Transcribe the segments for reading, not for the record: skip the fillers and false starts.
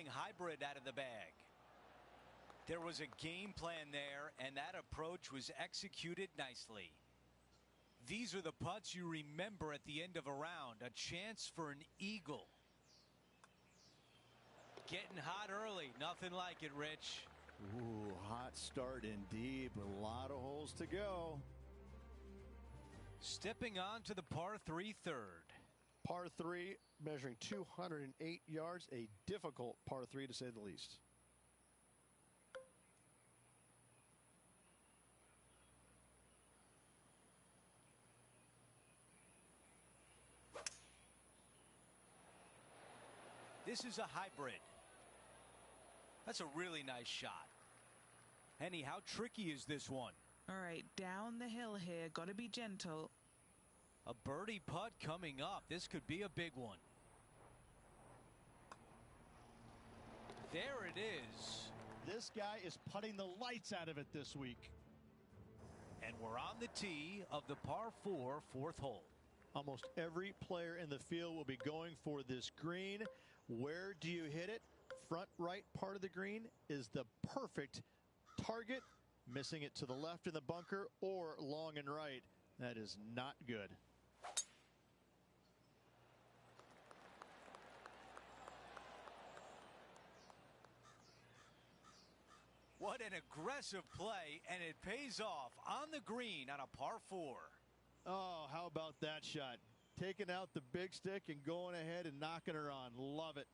pulling hybrid out of the bag. There was a game plan there, and that approach was executed nicely. These are the putts you remember at the end of a round. A chance for an eagle. Getting hot early. Nothing like it, Rich. Ooh, hot start indeed, but a lot of holes to go. Stepping on to the par 3 third. Par 3, measuring 208 yards. A difficult par 3, to say the least. This is a hybrid. That's a really nice shot. Henny, how tricky is this one? All right, down the hill here. Got to be gentle. A birdie putt coming up. This could be a big one. There it is. This guy is putting the lights out of it this week. And we're on the tee of the par 4 fourth hole. Almost every player in the field will be going for this green. Where do you hit it? Front right part of the green is the perfect target. Missing it to the left in the bunker or long and right. That is not good. What an aggressive play, and it pays off on the green on a par 4. Oh, how about that shot? Taking out the big stick and going ahead and knocking her on. Love it.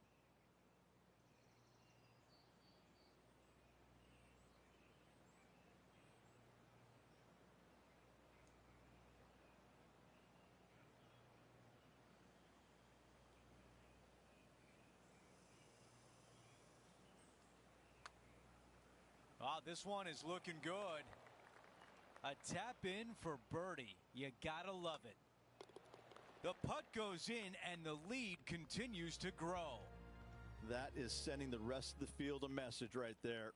Oh, this one is looking good. A tap in for birdie. You gotta love it. The putt goes in and the lead continues to grow. That is sending the rest of the field a message right there.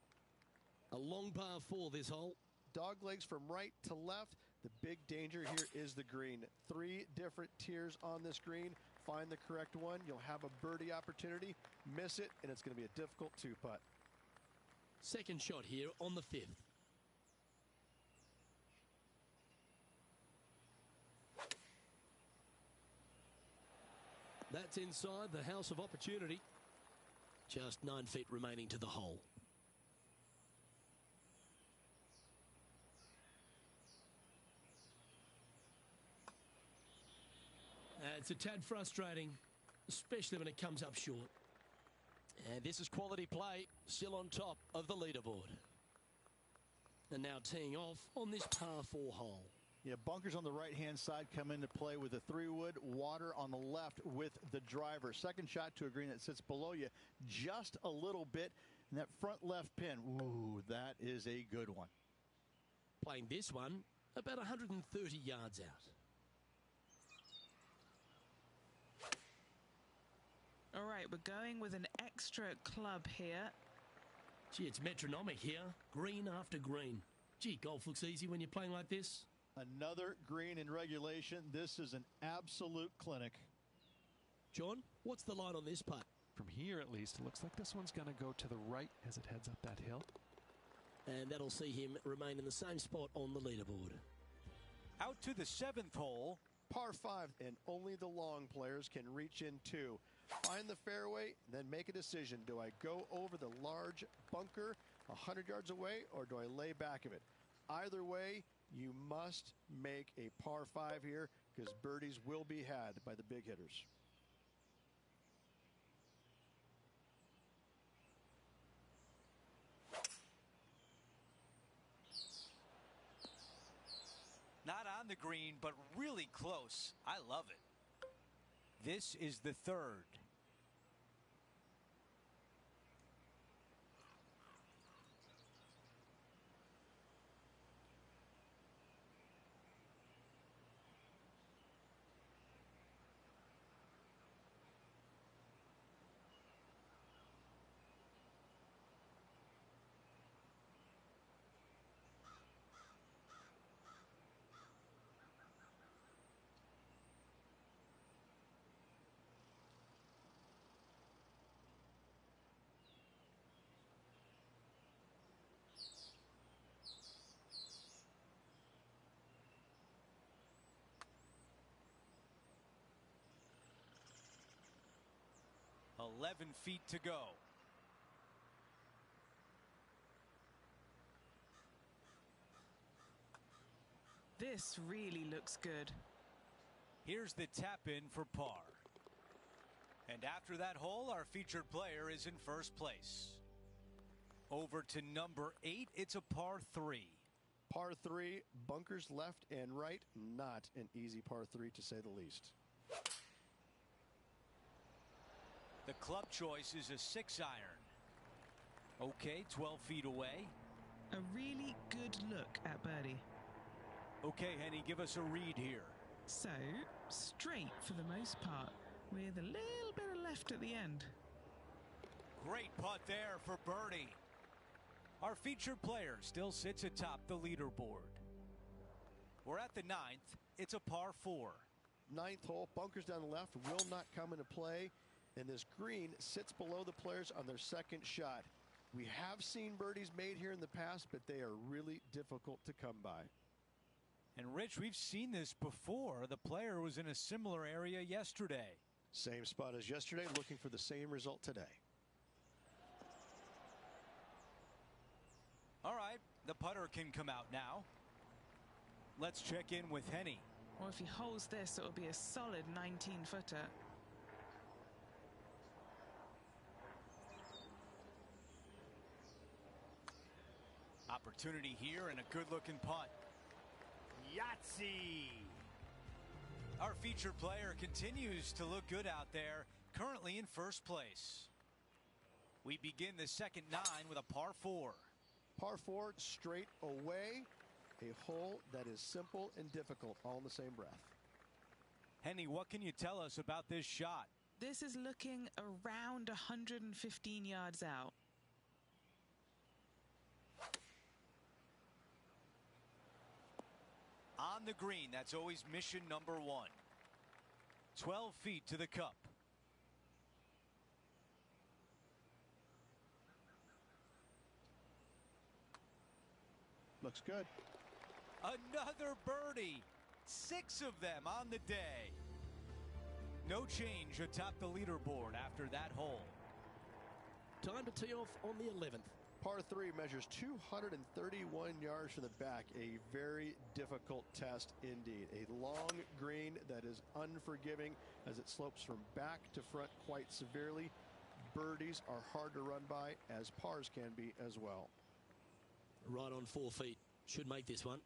A long par 4 this hole. Dog legs from right to left. The big danger here is the green. 3 different tiers on this green. Find the correct one. You'll have a birdie opportunity. Miss it, and it's going to be a difficult 2-putt. Second shot here on the 5th. That's inside the house of opportunity. Just 9 feet remaining to the hole. It's a tad frustrating, especially when it comes up short. And this is quality play, still on top of the leaderboard. And now teeing off on this par 4 hole. Yeah, bunkers on the right-hand side come into play with the 3-wood, water on the left with the driver. Second shot to a green that sits below you just a little bit. And that front left pin, ooh, that is a good one. Playing this one about 130 yards out. All right, we're going with an extra club here. Gee, it's metronomic here. Green after green. Gee, golf looks easy when you're playing like this. Another green in regulation. This is an absolute clinic. John, what's the line on this putt? From here, at least, it looks like this one's going to go to the right as it heads up that hill. And that'll see him remain in the same spot on the leaderboard. Out to the 7th hole. Par 5, and only the long players can reach in 2. Find the fairway, then make a decision. Do I go over the large bunker 100 yards away, or do I lay back of it? Either way, you must make a par 5 here, because birdies will be had by the big hitters. Not on the green, but really close. I love it. This is the 3rd. 11 feet to go. This really looks good. Here's the tap in for par. And after that hole, our featured player is in first place. Over to number 8, it's a par 3. Par 3, bunkers left and right. Not an easy par 3 to say the least. The club choice is a 6-iron. Okay, 12 feet away. A really good look at birdie. Okay, Henny, give us a read here. So, straight for the most part, with a little bit of left at the end. Great putt there for birdie. Our featured player still sits atop the leaderboard. We're at the 9th. It's a par 4. 9th hole, bunkers down the left will not come into play, and this green sits below the players on their second shot. We have seen birdies made here in the past, but they are really difficult to come by. And Rich, we've seen this before. The player was in a similar area yesterday. Same spot as yesterday, looking for the same result today. All right, the putter can come out now. Let's check in with Henny. Or if he holds this, it'll be a solid 19-footer. Opportunity here and a good-looking putt. Yahtzee! Our featured player continues to look good out there, currently in first place. We begin the second 9 with a par 4. Par 4, straight away. A hole that is simple and difficult, all in the same breath. Henny, what can you tell us about this shot? This is looking around 115 yards out. On the green, that's always mission number 1. 12 feet to the cup. Looks good. Another birdie. 6 of them on the day. No change atop the leaderboard after that hole. Time to tee off on the 11th. Par 3 measures 231 yards from the back. A very difficult test indeed. A long green that is unforgiving as it slopes from back to front quite severely. Birdies are hard to run by, as pars can be as well. Right on 4 feet. Should make this one.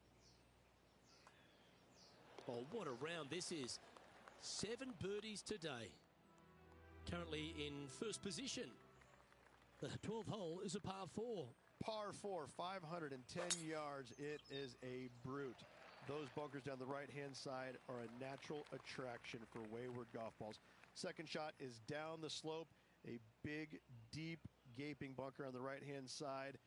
Oh, what a round this is. 7 birdies today. Currently in first position. The 12th hole is a par 4. Par 4, 510 yards. It is a brute. Those bunkers down the right-hand side are a natural attraction for wayward golf balls. Second shot is down the slope. A big, deep, gaping bunker on the right-hand side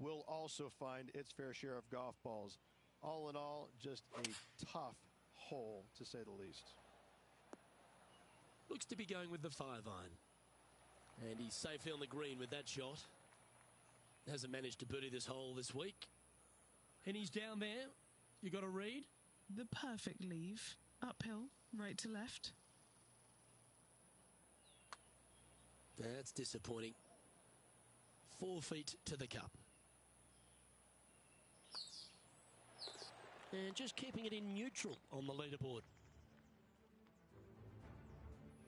will also find its fair share of golf balls. All in all, just a tough hole, to say the least. Looks to be going with the 5-iron. And he's safely on the green with that shot. Hasn't managed to birdie this hole this week. And he's down there. You got a read? The perfect leave. Uphill, right to left. That's disappointing. 4 feet to the cup. And just keeping it in neutral on the leaderboard.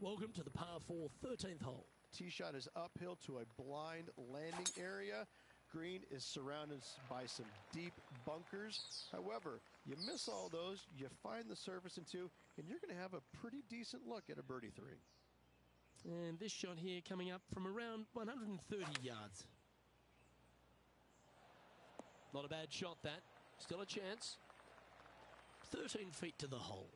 Welcome to the par 4 13th hole. Tee shot is uphill to a blind landing area. Green is surrounded by some deep bunkers. However, you miss all those, you find the surface in 2, and you're going to have a pretty decent look at a birdie 3. And this shot here coming up from around 130 yards. Not a bad shot, that. Still a chance. 13 feet to the hole.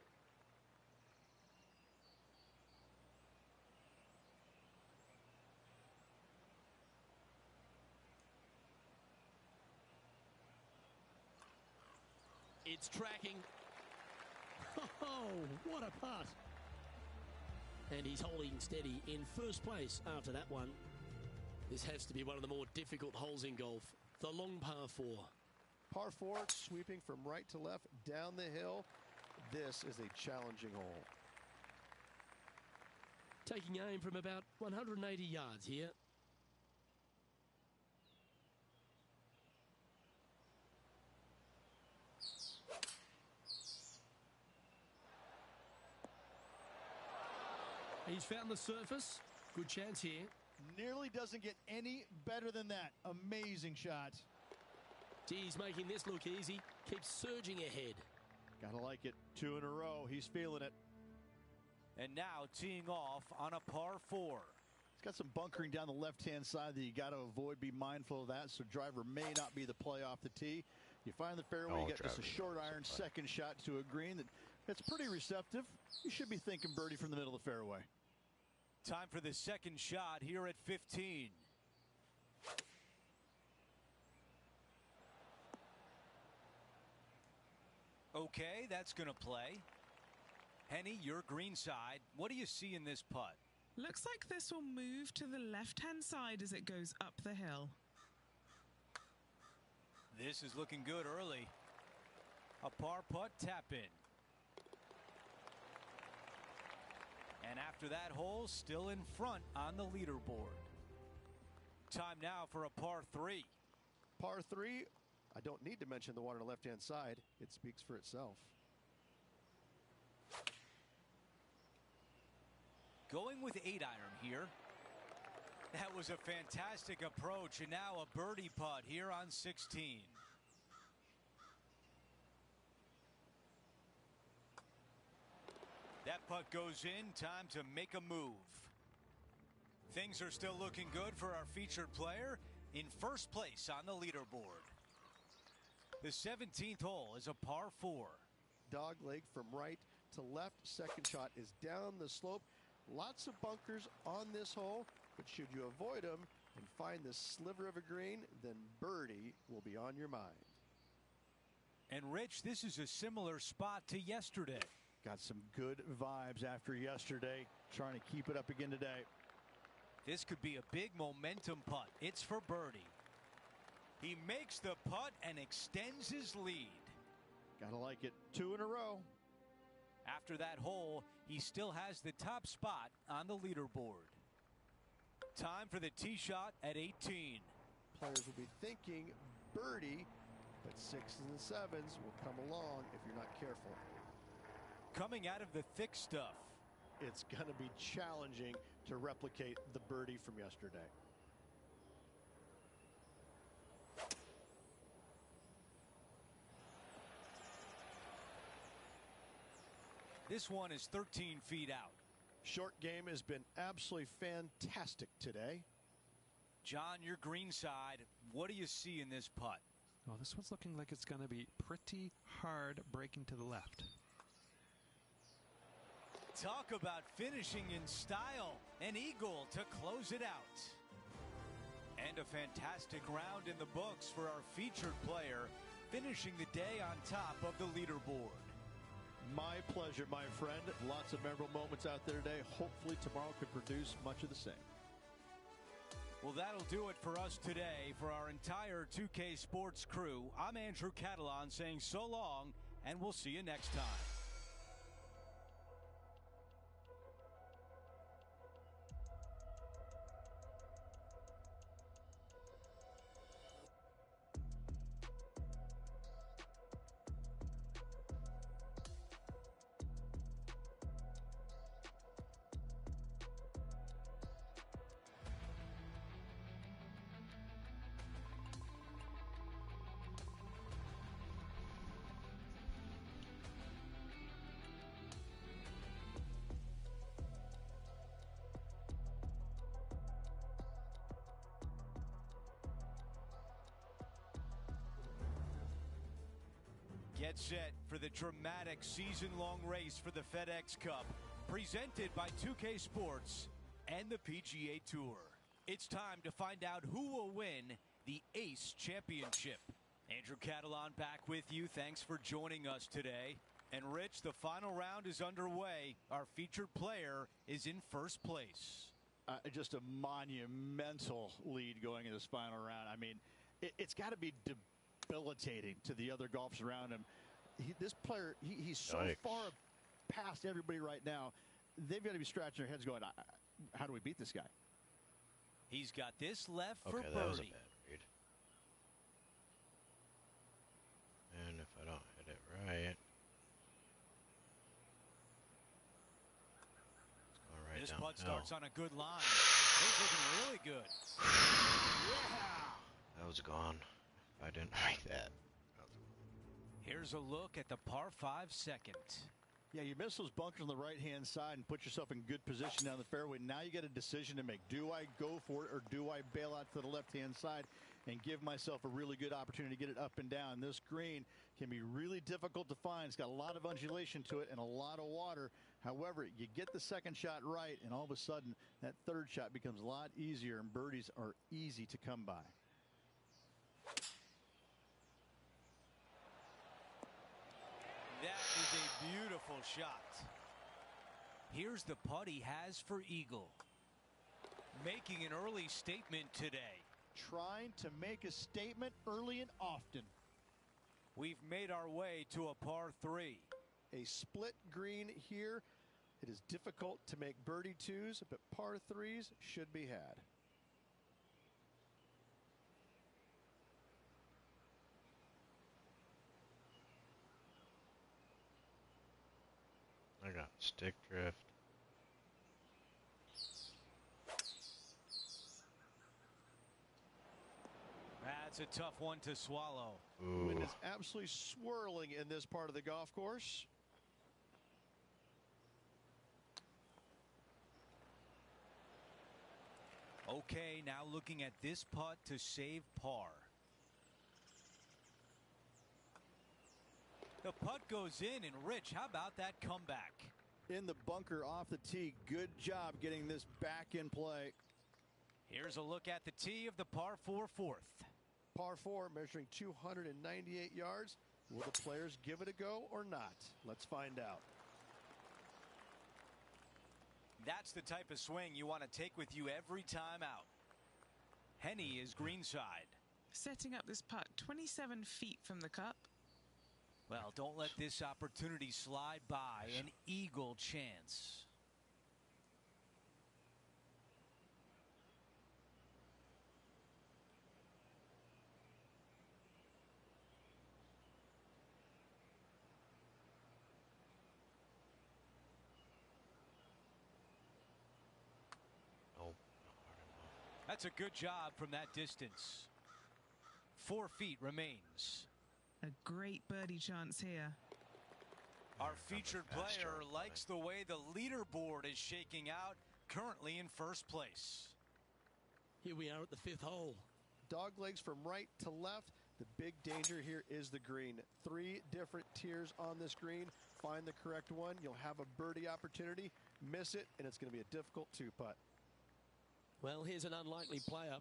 It's tracking. Oh, what a putt. And he's holding steady in first place after that one. This has to be one of the more difficult holes in golf. The long par 4. Par 4, sweeping from right to left down the hill. This is a challenging hole. Taking aim from about 180 yards here. He's found the surface. Good chance here. Nearly doesn't get any better than that. Amazing shot. He's making this look easy. Keeps surging ahead. Gotta like it. 2 in a row. He's feeling it. And now teeing off on a par 4. It's got some bunkering down the left-hand side that you got to avoid. Be mindful of that. So driver may not be the play off the tee. You find the fairway, you get just a short iron second shot to a green that's pretty receptive. You should be thinking birdie from the middle of the fairway. Time for the second shot here at 15. Okay, that's going to play. Henny, your green side. What do you see in this putt? Looks like this will move to the left-hand side as it goes up the hill. This is looking good early. A par putt tap in. And after that hole, still in front on the leaderboard. Time now for a par 3. Par 3, I don't need to mention the one on the left-hand side. It speaks for itself. Going with 8-iron here. That was a fantastic approach, and now a birdie putt here on 16. That putt goes in. Time to make a move. Things are still looking good for our featured player in first place on the leaderboard. The 17th hole is a par 4. Dog leg from right to left. Second shot is down the slope. Lots of bunkers on this hole, but should you avoid them and find this sliver of a green, then birdie will be on your mind. And Rich, this is a similar spot to yesterday. Got some good vibes after yesterday. Trying to keep it up again today. This could be a big momentum putt. It's for birdie. He makes the putt and extends his lead. Gotta like it. 2 in a row. After that hole, he still has the top spot on the leaderboard. Time for the tee shot at 18. Players will be thinking birdie, but 6s and 7s will come along if you're not careful. Coming out of the thick stuff. It's going to be challenging to replicate the birdie from yesterday. This one is 13 feet out. Short game has been absolutely fantastic today. John, your green side, what do you see in this putt? Well, this one's looking like it's going to be pretty hard breaking to the left. Talk about finishing in style. An eagle to close it out. And a fantastic round in the books for our featured player, finishing the day on top of the leaderboard. My pleasure, my friend. Lots of memorable moments out there today. Hopefully tomorrow can produce much of the same. Well, that'll do it for us today. For our entire 2K Sports crew, I'm Andrew Catalan saying so long, and we'll see you next time. Get set for the dramatic season-long race for the FedEx Cup, presented by 2K Sports and the PGA Tour. It's time to find out who will win the Ace Championship. Andrew Catalan back with you. Thanks for joining us today. And Rich, the final round is underway. Our featured player is in first place. Just a monumental lead going in this final round. I mean, it's got to be debilitating to the other golfers around him. This player, he's so far past everybody right now. they've got to be scratching their heads going, how do we beat this guy? He's got this left for Okay, that was a birdie. bad read. And if I don't hit it right, it's going right This downhill. putt starts on a good line. It's looking really good. That was gone. If I didn't make that. Here's a look at the par 5 second. Yeah, you miss those bunkers on the right-hand side and put yourself in good position down the fairway. Now you got a decision to make. Do I go for it or do I bail out to the left-hand side and give myself a really good opportunity to get it up and down? This green can be really difficult to find. It's got a lot of undulation to it and a lot of water. However, you get the second shot right, and all of a sudden, that third shot becomes a lot easier, and birdies are easy to come by. That is a beautiful shot. Here's the putt he has for eagle. Making an early statement today. Trying to make a statement early and often. We've made our way to a par 3. A split green here. It is difficult to make birdie twos, but par threes should be had. I got stick drift. That's a tough one to swallow. Ooh. Wind is absolutely swirling in this part of the golf course. Okay, now looking at this putt to save par. The putt goes in, and Rich, how about that comeback? In the bunker off the tee. Good job getting this back in play. Here's a look at the tee of the par 4 fourth. Par 4 measuring 298 yards. Will the players give it a go or not? Let's find out. That's the type of swing you want to take with you every time out. Henny is greenside. Setting up this putt 27 feet from the cup. Well, don't let this opportunity slide by. An eagle chance. Nope, not hard enough. That's a good job from that distance. 4 feet remains. A great birdie chance here. Our Another featured fast player start likes the way the leaderboard is shaking out, currently in first place. Here we are at the 5th hole. Dog legs from right to left. The big danger here is the green. 3 different tiers on this green. Find the correct one. You'll have a birdie opportunity. Miss it, and it's going to be a difficult 2-putt. Well, here's an unlikely player.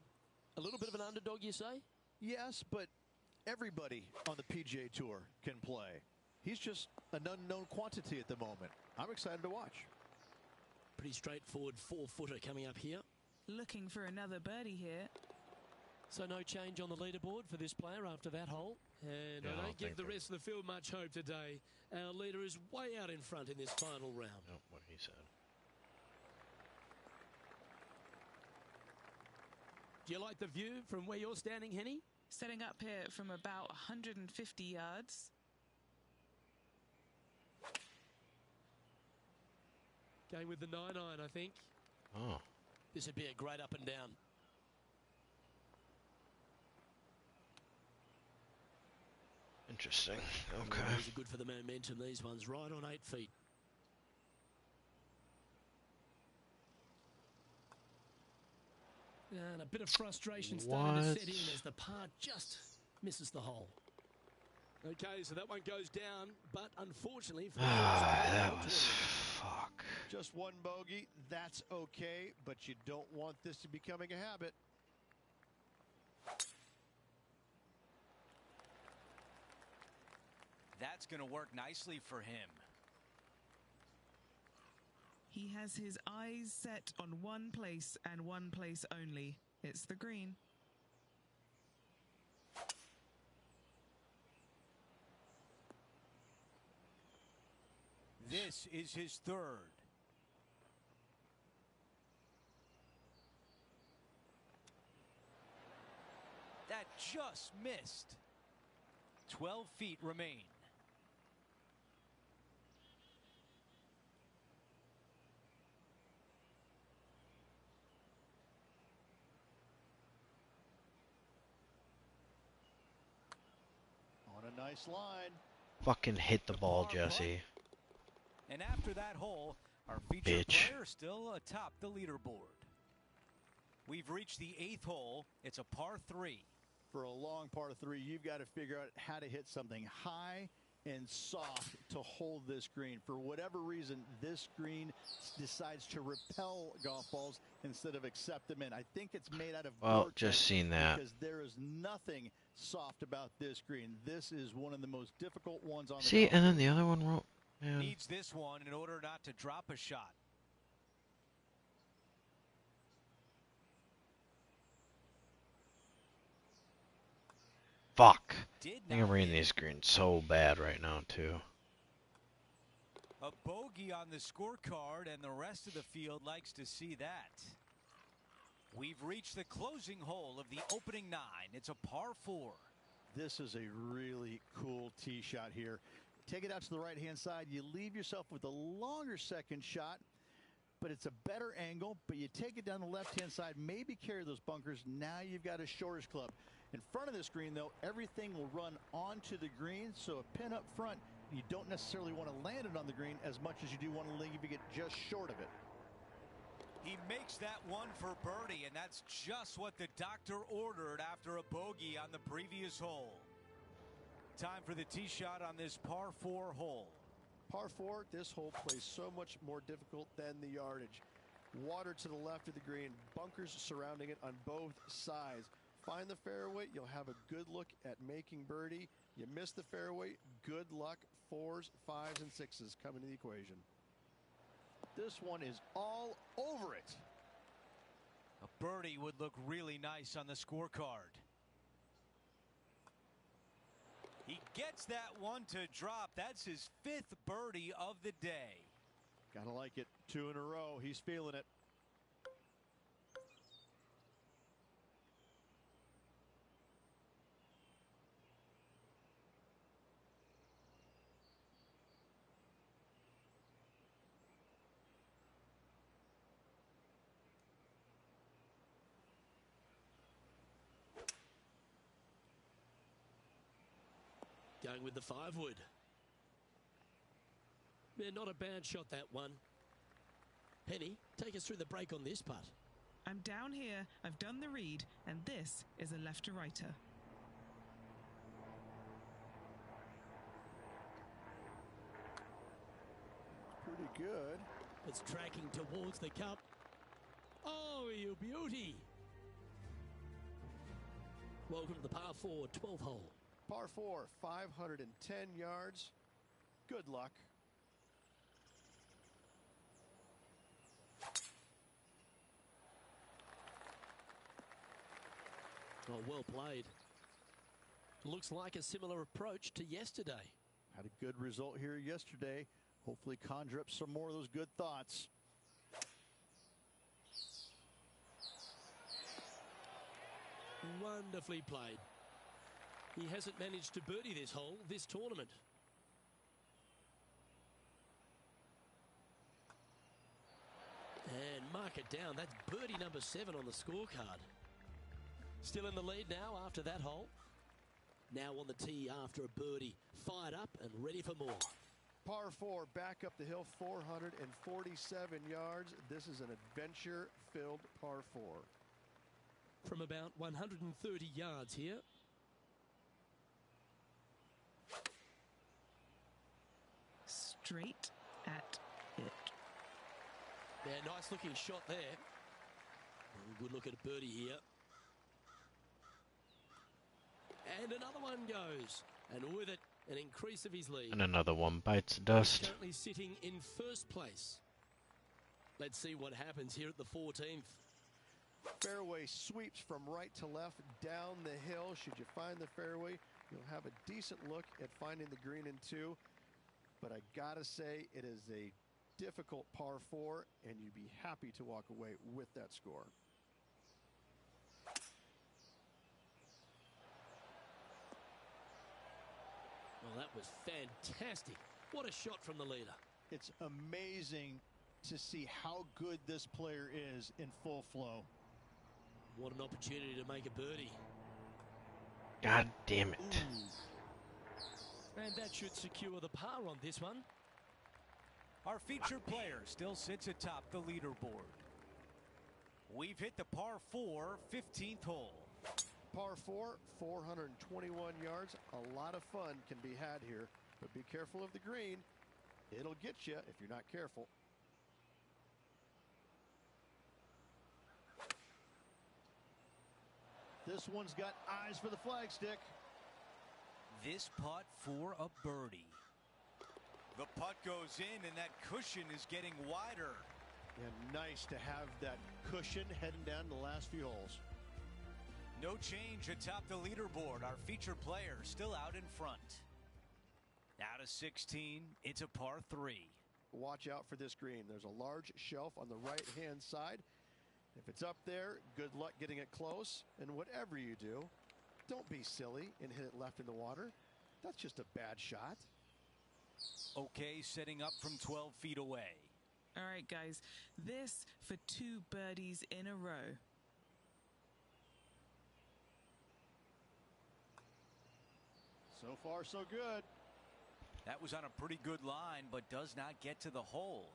A little bit of an underdog, you say? Yes, but everybody on the PGA Tour can play. He's just an unknown quantity at the moment. I'm excited to watch. Pretty straightforward 4-footer coming up here. Looking for another birdie here. So no change on the leaderboard for this player after that hole. And Yeah, I I don't don't give think the they- rest of the field much hope today. Our leader is way out in front in this final round. Nope, what he said. Do you like the view from where you're standing, Henny? Setting up here from about 150 yards. Going with the 9-iron, I think. Oh, This would be a great up and down. interesting. Okay. These are good for the momentum, these ones. Right on 8 feet. And a bit of frustration starting to What? set in as the par just misses the hole. Okay, so that one goes down, but unfortunately for the That was fuck. Just one bogey. That's okay, but you don't want this to becoming a habit. That's going to work nicely for him. He has his eyes set on one place and one place only. It's the green. This is his third. That just missed. 12 feet remain. On a nice line. Fucking hit the ball, Jesse. And after that hole, our featured Bitch. player still atop the leaderboard. We've reached the 8th hole. It's a par 3. For a long par 3, you've got to figure out how to hit something high and soft to hold this green. For whatever reason, this green decides to repel golf balls instead of accept them in. I think it's made out of Well, just seen that. because there is nothing soft about this green. This is one of the most difficult ones on the See, golf and then course. the other one wrote. Man. Needs this one in order not to drop a shot. Fuck. I Did think I'm not reading hit these it. screens so bad right now, too. A bogey on the scorecard, and the rest of the field likes to see that. We've reached the closing hole of the opening 9. It's a par 4. This is a really cool tee shot here. Take it out to the right-hand side. You leave yourself with a longer second shot, but it's a better angle. But you take it down the left-hand side, maybe carry those bunkers. Now you've got a shortish club. In front of this green, though, everything will run onto the green. So a pin up front, you don't necessarily want to land it on the green as much as you do want to leave it just short of it. He makes that one for birdie, and that's just what the doctor ordered after a bogey on the previous hole. Time for the tee shot on this par 4 hole. Par 4, this hole plays so much more difficult than the yardage. Water to the left of the green, bunkers surrounding it on both sides. Find the fairway, you'll have a good look at making birdie. You miss the fairway, good luck. 4s, 5s, and 6s come into the equation. This one is all over it. A birdie would look really nice on the scorecard. He gets that one to drop. That's his 5th birdie of the day. Gotta like it. 2 in a row. He's feeling it. Going with the 5-wood. Yeah, not a bad shot, that one. Penny, take us through the break on this putt. I'm down here, I've done the read, and this is a left to righter. Pretty good. It's tracking towards the cup. Oh, you beauty. Welcome to the par 4 12th hole. Par 4, 510 yards. Good luck. Oh, well played. Looks like a similar approach to yesterday. Had a good result here yesterday. Hopefully conjure up some more of those good thoughts. Wonderfully played. He hasn't managed to birdie this hole, this tournament. And mark it down. That's birdie number 7 on the scorecard. Still in the lead now after that hole. Now on the tee after a birdie. Fired up and ready for more. Par 4, back up the hill, 447 yards. This is an adventure-filled par 4. From about 130 yards here. Straight at it. Yeah, nice looking shot there. Good look at a birdie here. And another one goes. And with it, an increase of his lead. And another one bites the dust. He's currently sitting in first place. Let's see what happens here at the 14th. Fairway sweeps from right to left down the hill. Should you find the fairway, you'll have a decent look at finding the green in 2. But I gotta say, it is a difficult par 4, and you'd be happy to walk away with that score. was fantastic. What a shot from the leader. It's amazing to see how good this player is in full flow. What an opportunity to make a birdie. God damn it. And that should secure the par on this one. Our featured player still sits atop the leaderboard. We've hit the par 4 15th hole. Par 4, 421 yards. A lot of fun can be had here, but be careful of the green. It'll get you if you're not careful. This one's got eyes for the flagstick. This putt for a birdie. The putt goes in, and that cushion is getting wider. And nice to have that cushion heading down the last few holes. No change atop the leaderboard. Our featured player still out in front. Out of 16, it's a par 3. Watch out for this green. There's a large shelf on the right-hand side. If it's up there, good luck getting it close. And whatever you do, don't be silly and hit it left in the water. That's just a bad shot. Okay, setting up from 12 feet away. All right, guys, this for 2 birdies in a row. So far, so good. That was on a pretty good line, but does not get to the hole.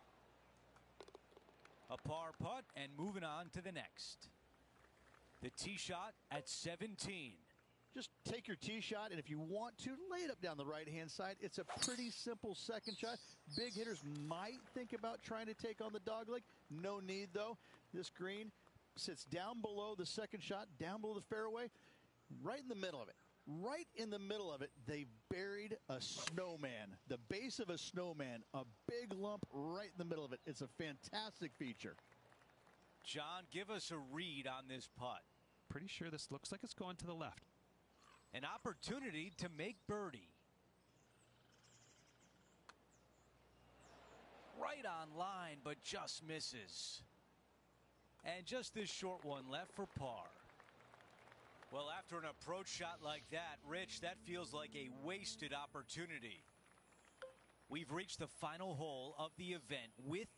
A par putt and moving on to the next. The tee shot at 17. Just take your tee shot, and if you want to, lay it up down the right-hand side. It's a pretty simple second shot. Big hitters might think about trying to take on the dogleg. No need, though. This green sits down below the second shot, down below the fairway, right in the middle of it. Right in the middle of it, they buried a snowman, the base of a snowman, a big lump right in the middle of it. It's a fantastic feature. John, give us a read on this putt. Pretty sure this looks like it's going to the left. An opportunity to make birdie. Right on line, but just misses. And just this short one left for par. Well, after an approach shot like that, Rich, that feels like a wasted opportunity. We've reached the final hole of the event with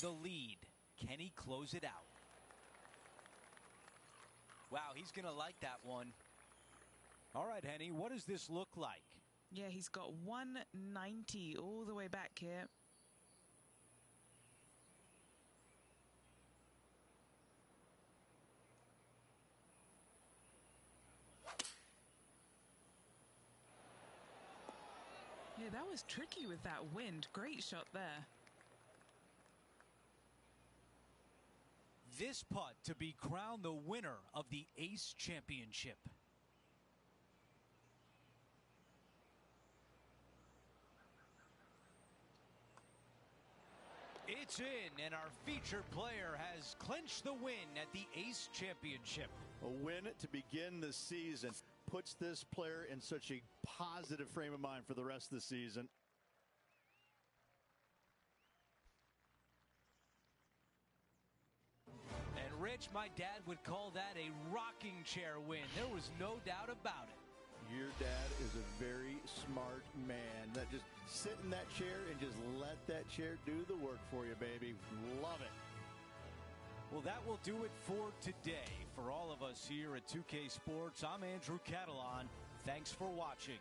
the lead. Can he close it out? Wow, he's going to like that one. All right, Henny, what does this look like? Yeah, he's got 190 all the way back here. Yeah, that was tricky with that wind. Great shot there. This putt to be crowned the winner of the Ace Championship. It's in, and our featured player has clinched the win at the Ace Championship. A win to begin the season puts this player in such a positive frame of mind for the rest of the season. And Rich, my dad would call that a rocking chair win. There was no doubt about it. Your dad is a very smart man. That just sit in that chair and just let that chair do the work for you, baby. Love it. Well, that will do it for today. For all of us here at 2K Sports, I'm Andrew Catalan. Thanks for watching.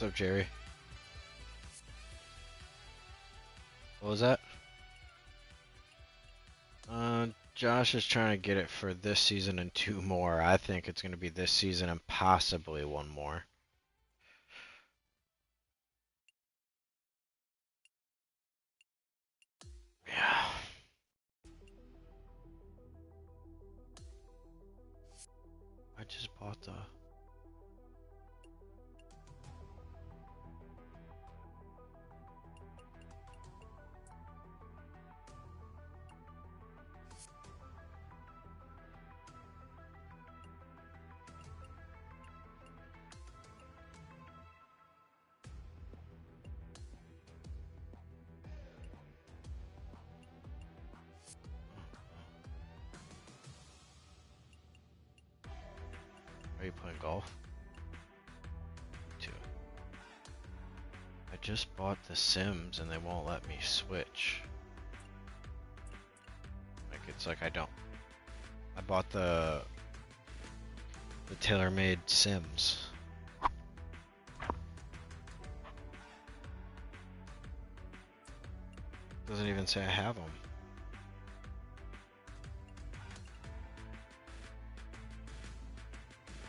What's up, Jerry? What was that? Josh is trying to get it for this season and 2 more. I think it's going to be this season and possibly 1 more. Yeah. I just bought the... Are you playing golf? Too. I just bought The Sims and they won't let me switch. Like it's like I bought the tailor-made Sims. Doesn't even say I have them.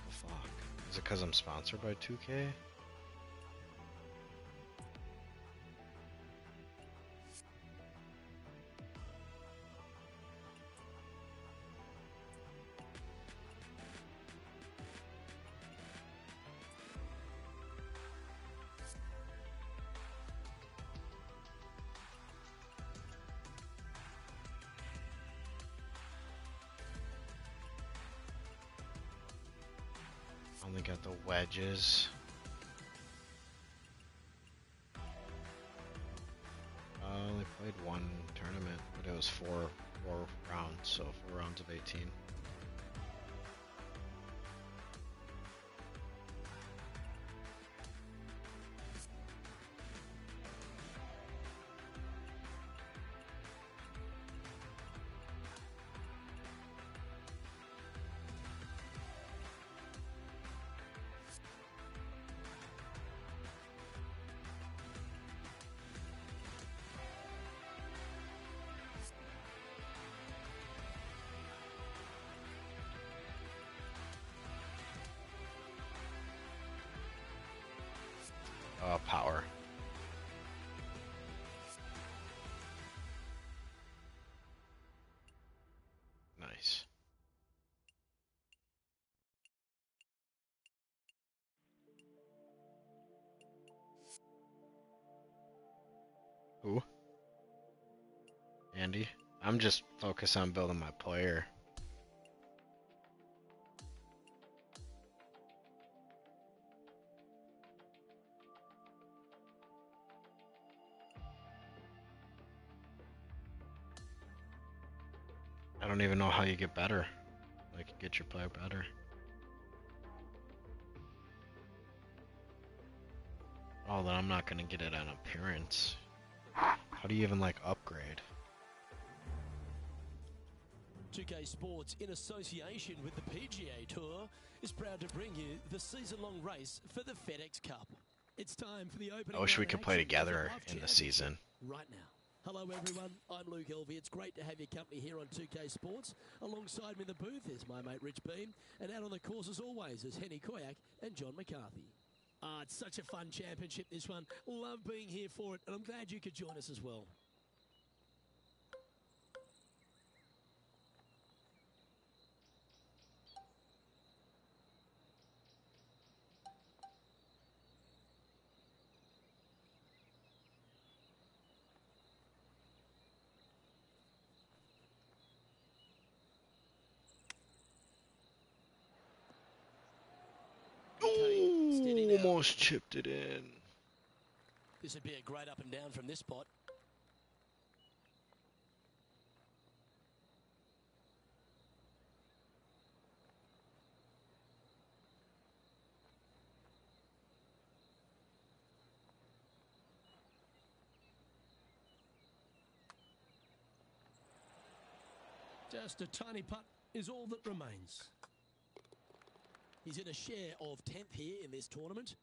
Fuck. Is it because I'm sponsored by 2K? Only got the wedges. I only played 1 tournament, but it was four rounds, so 4 rounds of 18. Power. Nice. Who? Andy? I'm just focused on building my player. I don't even know how you get better. Like, get your player better. Oh, then I'm not gonna get it on appearance. How do you even, like, upgrade? 2K Sports, in association with the PGA Tour, is proud to bring you the season-long race for the FedEx Cup. It's time for the opening. I wish we round could play action together of the in the Championship season. right now. Hello everyone, I'm Luke Elvey. It's great to have your company here on 2K Sports. Alongside me in the booth is my mate Rich Beam, and out on the course as always is Henny Koyak and John McCarthy. It's such a fun championship, this one. Love being here for it, and I'm glad you could join us as well. Ooh, almost chipped it in. This would be a great up and down from this spot. Just a tiny putt is all that remains. He's in a share of 10th here in this tournament.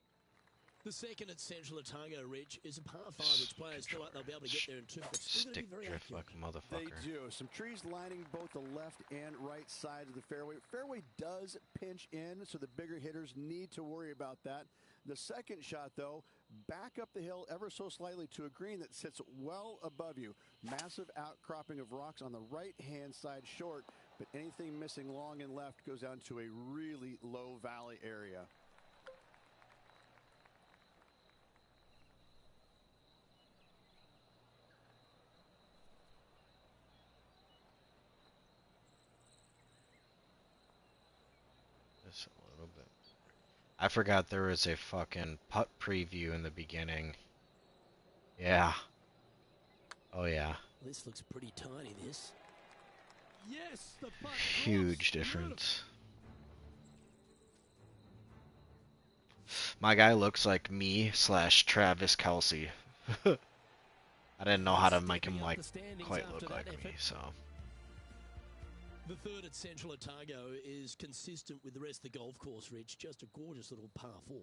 The second at Central Otago Ridge is a par 5, which players feel like they'll be able to get there in 2, but it's still going to Stick be very drift accurate. like a motherfucker. They do. Some trees lining both the left and right sides of the fairway. Fairway does pinch in, so the bigger hitters need to worry about that. The second shot, though, back up the hill ever so slightly to a green that sits well above you. Massive outcropping of rocks on the right-hand side short, but anything missing long and left goes down to a really low valley area. Just a little bit. I forgot there was a fucking putt preview in the beginning. Yeah. Oh yeah. This looks pretty tiny, this. Yes, the putt Huge crossed. difference. My guy looks like me / Travis Kelce. I didn't know how to make him like quite look like me, so. The third at Central Otago is consistent with the rest of the golf course, Rich. Just a gorgeous little par 4.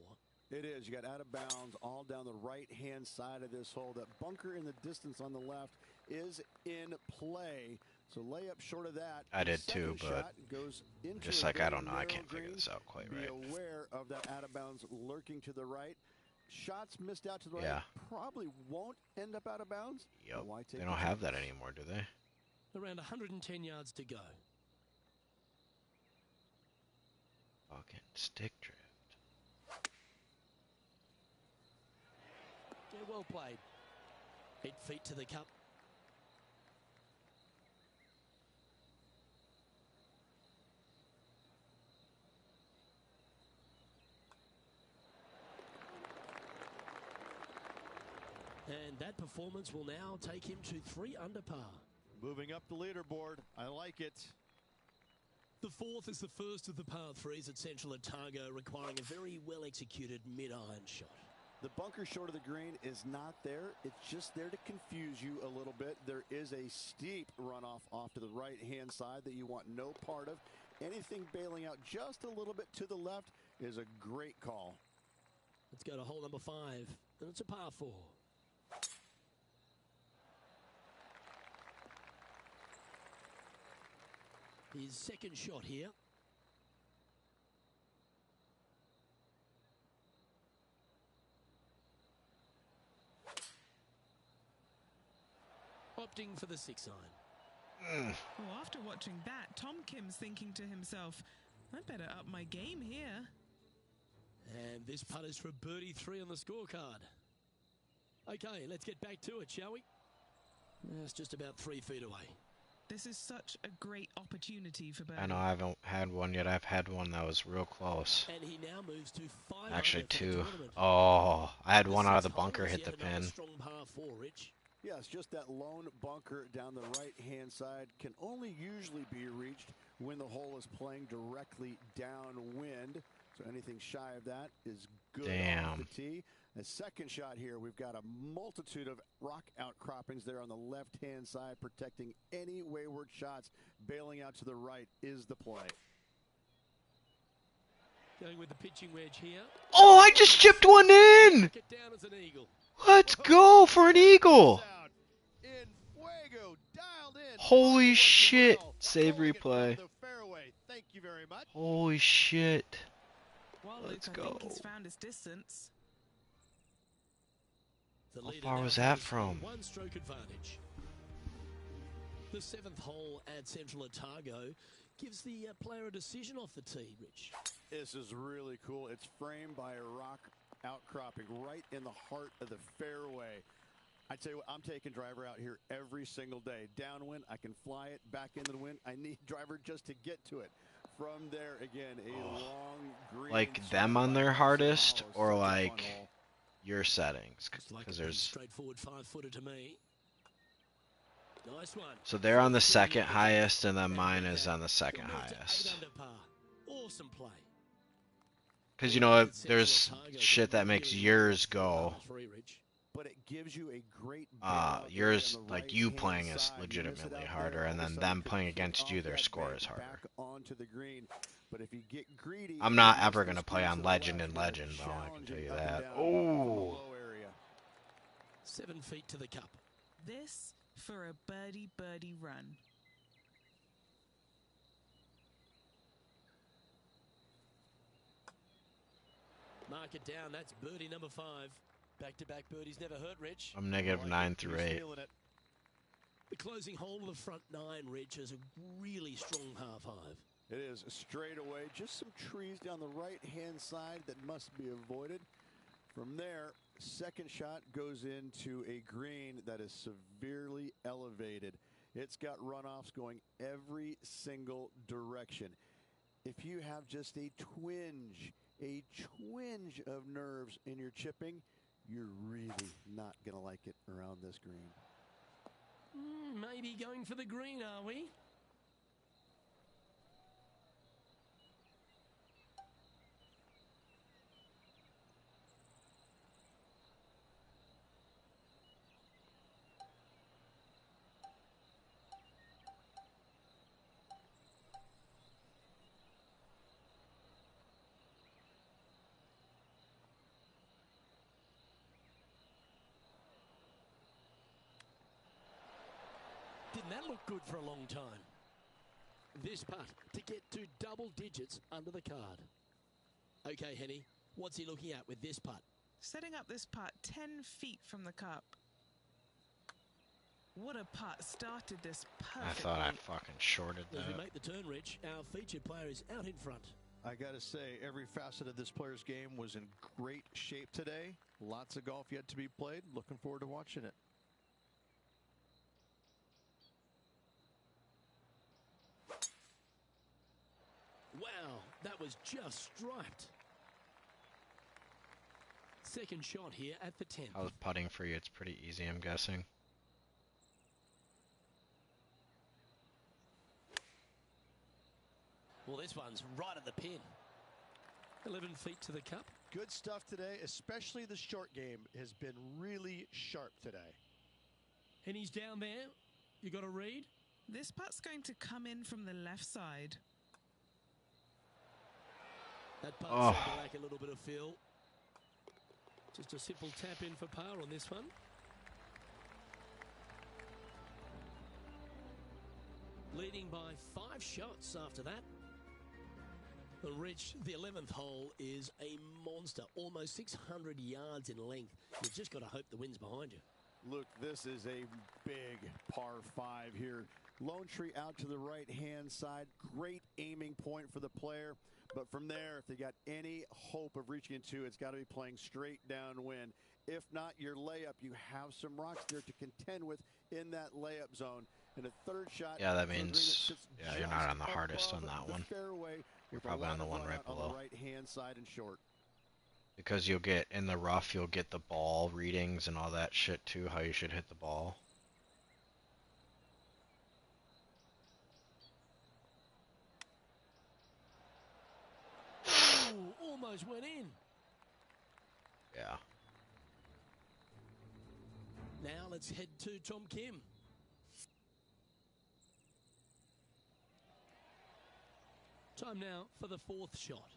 It is. You got out of bounds all down the right-hand side of this hole. That bunker in the distance on the left is in play. So layup short of that. I did too, but goes into just like I don't know, I can't figure this out quite right. Be aware of that out of bounds lurking to the right. Shots missed out to the right probably won't end up out of bounds. Yep. They don't have that anymore, do they? Around 110 yards to go. Fucking stick drift. Yeah, well played. 8 feet to the cup. And that performance will now take him to 3 under par. Moving up the leaderboard. I like it. The fourth is the first of the par 3s at Central Otago, requiring a very well-executed mid-iron shot. The bunker short of the green is not there. It's just there to confuse you a little bit. There is a steep runoff off to the right-hand side that you want no part of. Anything bailing out just a little bit to the left is a great call. Let's go to hole number 5, and it's a par 4. His second shot here. Opting for the 6 iron. Well, after watching that, Tom Kim's thinking to himself, I better up my game here. And this putt is for birdie 3 on the scorecard. Okay, let's get back to it, shall we? It's just about 3 feet away. This is such a great opportunity for birdie. I know I haven't had one yet. I've had one that was real close. And he now moves to 5 Actually, under for the 2. tournament. Oh, I had one out of the 6th hole bunker, is hit yet the another pin. strong par 4, Rich. Yeah, it's just that lone bunker down the right-hand side can only usually be reached when the hole is playing directly downwind. So anything shy of that is good off the tee. The second shot here, we've got a multitude of rock outcroppings there on the left-hand side, protecting any wayward shots. Bailing out to the right is the play. Going with the pitching wedge here. Oh, I just chipped one in! Get down as an eagle. Let's go for an eagle! In fuego, dialed in. Holy shit! Save replay. Thank you very much. Holy shit. Well, Let's Luke, I go. think he's found his distance. The How leader far now was that has from? 1 stroke advantage. The 7th hole at Central Otago gives the player a decision off the tee, Rich. This is really cool. It's framed by a rock outcropping right in the heart of the fairway. I tell you what, I'm taking driver out here every single day. Downwind, I can fly it back into the wind. I need driver just to get to it. From there, again, a long green. Like them on their hardest, or like your settings? Because there's. Straightforward 5-footer to me. Nice one. So they're on the second highest, and then mine is on the second He'll move to 8 highest. under par. Awesome play. Because you know, there's shit that makes yours go. But it gives you a great Yours, like you playing, is legitimately harder, and then them playing against you, their score is harder. Back onto the green. But if you get greedy, I'm not ever going to play on Legend and Legend, though, I can tell you that. Oh! 7 feet to the cup. This for a birdie run. Mark it down. That's birdie number 5. Back-to-back birdies never hurt, Rich. I'm negative 9 through 8. The closing hole of the front 9, Rich, is a really strong par 5. It is straight away. Just some trees down the right-hand side that must be avoided. From there, second shot goes into a green that is severely elevated. It's got runoffs going every single direction. If you have just a twinge of nerves in your chipping, you're really not going to like it around this green. Maybe going for the green, are we? Didn't that look good for a long time? This putt to get to double digits under the card. Okay, Henny, what's he looking at with this putt? Setting up this putt 10 feet from the cup. What a putt. Started this perfectly. I thought I fucking shorted that. As we make the turn, Rich, our featured player is out in front. I got to say, every facet of this player's game was in great shape today. Lots of golf yet to be played. Looking forward to watching it. Wow, that was just striped. Second shot here at the 10th. I was putting for you. It's pretty easy, I'm guessing. Well, this one's right at the pin. 11 feet to the cup. Good stuff today, especially the short game has been really sharp today. And he's down there. You got a read? This putt's going to come in from the left side. That putt seemed to lack a little bit of feel. Just a simple tap in for par on this one. Leading by 5 shots after that. And Rich, the 11th hole is a monster. Almost 600 yards in length. You've just got to hope the wind's behind you. Look, this is a big par 5 here. Lone tree out to the right-hand side. Great aiming point for the player. But from there, if they got any hope of reaching into, it's got to be playing straight downwind. If not, your layup, you have some rocks there to contend with in that layup zone. And a third shot. Yeah, that means, yeah, you're not on the hardest on that one. You're probably on the one right below. On the right-hand side and short. Because you'll get, in the rough, you'll get the ball readings and all that shit too, how you should hit the ball. Ooh, almost went in. Yeah. Now let's head to Tom Kim. Time now for the 4th shot.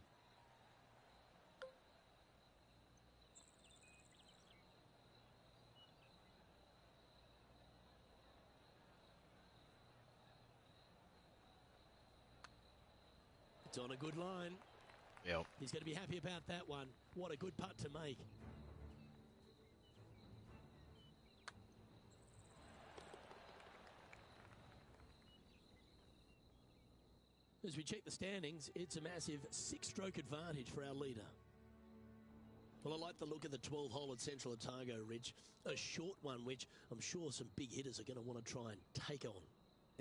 It's on a good line. Yep. He's going to be happy about that one. What a good putt to make. As we check the standings, it's a massive 6-stroke advantage for our leader. Well, I like the look of the 12th hole at Central Otago, Rich. A short one, which I'm sure some big hitters are going to want to try and take on.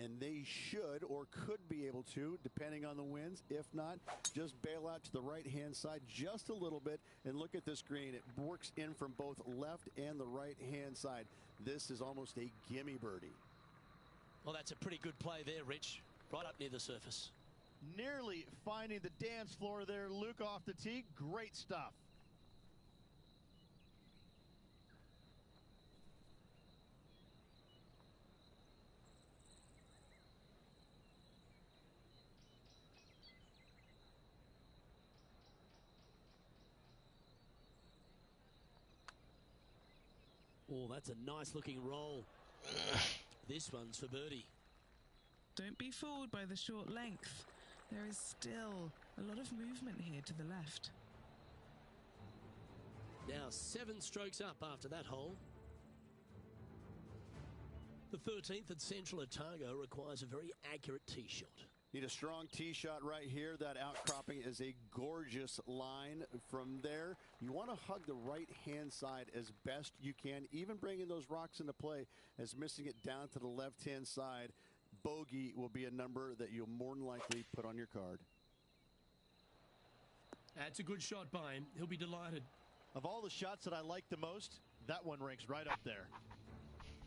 And they should or could be able to, depending on the winds. If not, just bail out to the right-hand side just a little bit and look at this green. It works in from both left and the right-hand side. This is almost a gimme birdie. Well, that's a pretty good play there, Rich. Right up near the surface. Nearly finding the dance floor there, Luke, off the tee. Great stuff. Oh, that's a nice looking roll. This one's for birdie. Don't be fooled by the short length. There is still a lot of movement here to the left. Now 7 strokes up after that hole. The 13th at Central Otago requires a very accurate tee shot. Need a strong tee shot right here. That outcropping is a gorgeous line. From there, you want to hug the right-hand side as best you can, even bringing those rocks into play, as missing it down to the left-hand side. Bogey will be a number that you'll more than likely put on your card. That's a good shot by him. He'll be delighted. Of all the shots that I like the most, that one ranks right up there.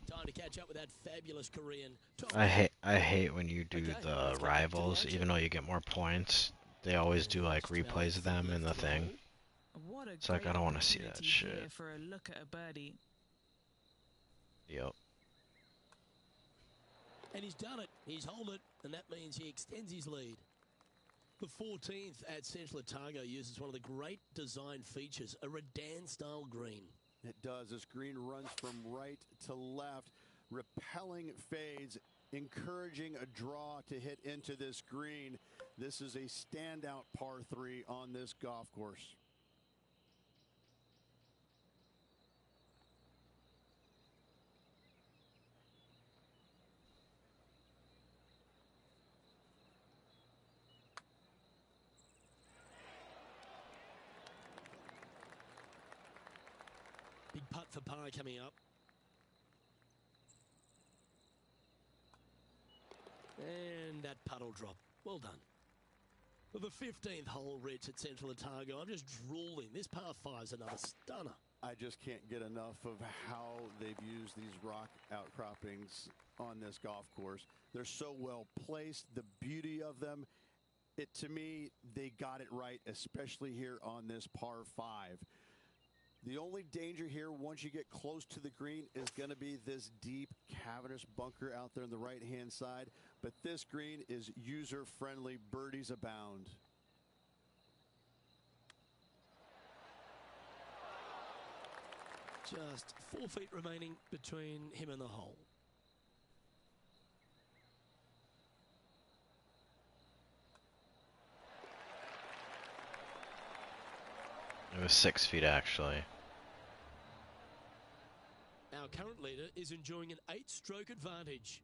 Time to catch up with that fabulous Korean. I hate when you do the rivals, even though you get more points. They always do like replays of them in the thing. What a It's like, I don't want to see that opportunity shit. here for a look at a birdie. Yep. And he's done it. He's held it, and that means he extends his lead. The 14th at Central Otago uses one of the great design features, a Redan-style green. It does. This green runs from right to left, repelling fades, encouraging a draw to hit into this green. This is a standout par 3 on this golf course. Big putt for par coming up. And that putt will drop. Well done. For the 15th hole, Rich, at Central Otago, I'm just drooling. This par 5's another stunner. I just can't get enough of how they've used these rock outcroppings on this golf course. They're so well placed, the beauty of them. To me, they got it right, especially here on this par 5. The only danger here, once you get close to the green, is going to be this deep, cavernous bunker out there on the right-hand side. But this green is user-friendly. Birdies abound. Just 4 feet remaining between him and the hole. It was 6 feet actually. Our current leader is enjoying an 8-stroke advantage.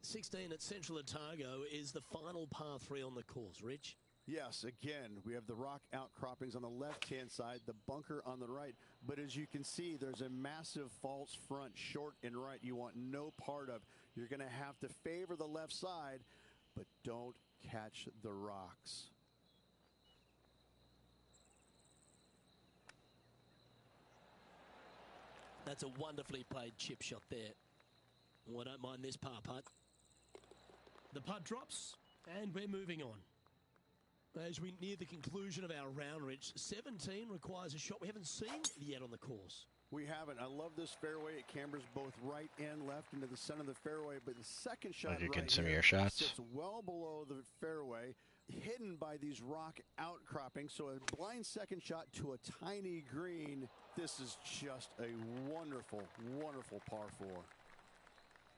16 at Central Otago is the final par 3 on the course. Rich? Yes, again, we have the rock outcroppings on the left-hand side, the bunker on the right. But as you can see, there's a massive false front, short and right, you want no part of. You're going to have to favor the left side, but don't catch the rocks. That's a wonderfully played chip shot there. Oh, I don't mind this par putt. The putt drops, and we're moving on. As we near the conclusion of our round, Rich, 17 requires a shot we haven't seen yet on the course. We haven't. I love this fairway. It cambers both right and left into the center of the fairway, but the second shot Like you right get some of here your shots. sits well below the fairway, hidden by these rock outcroppings. So a blind second shot to a tiny green. This is just a wonderful, wonderful par 4.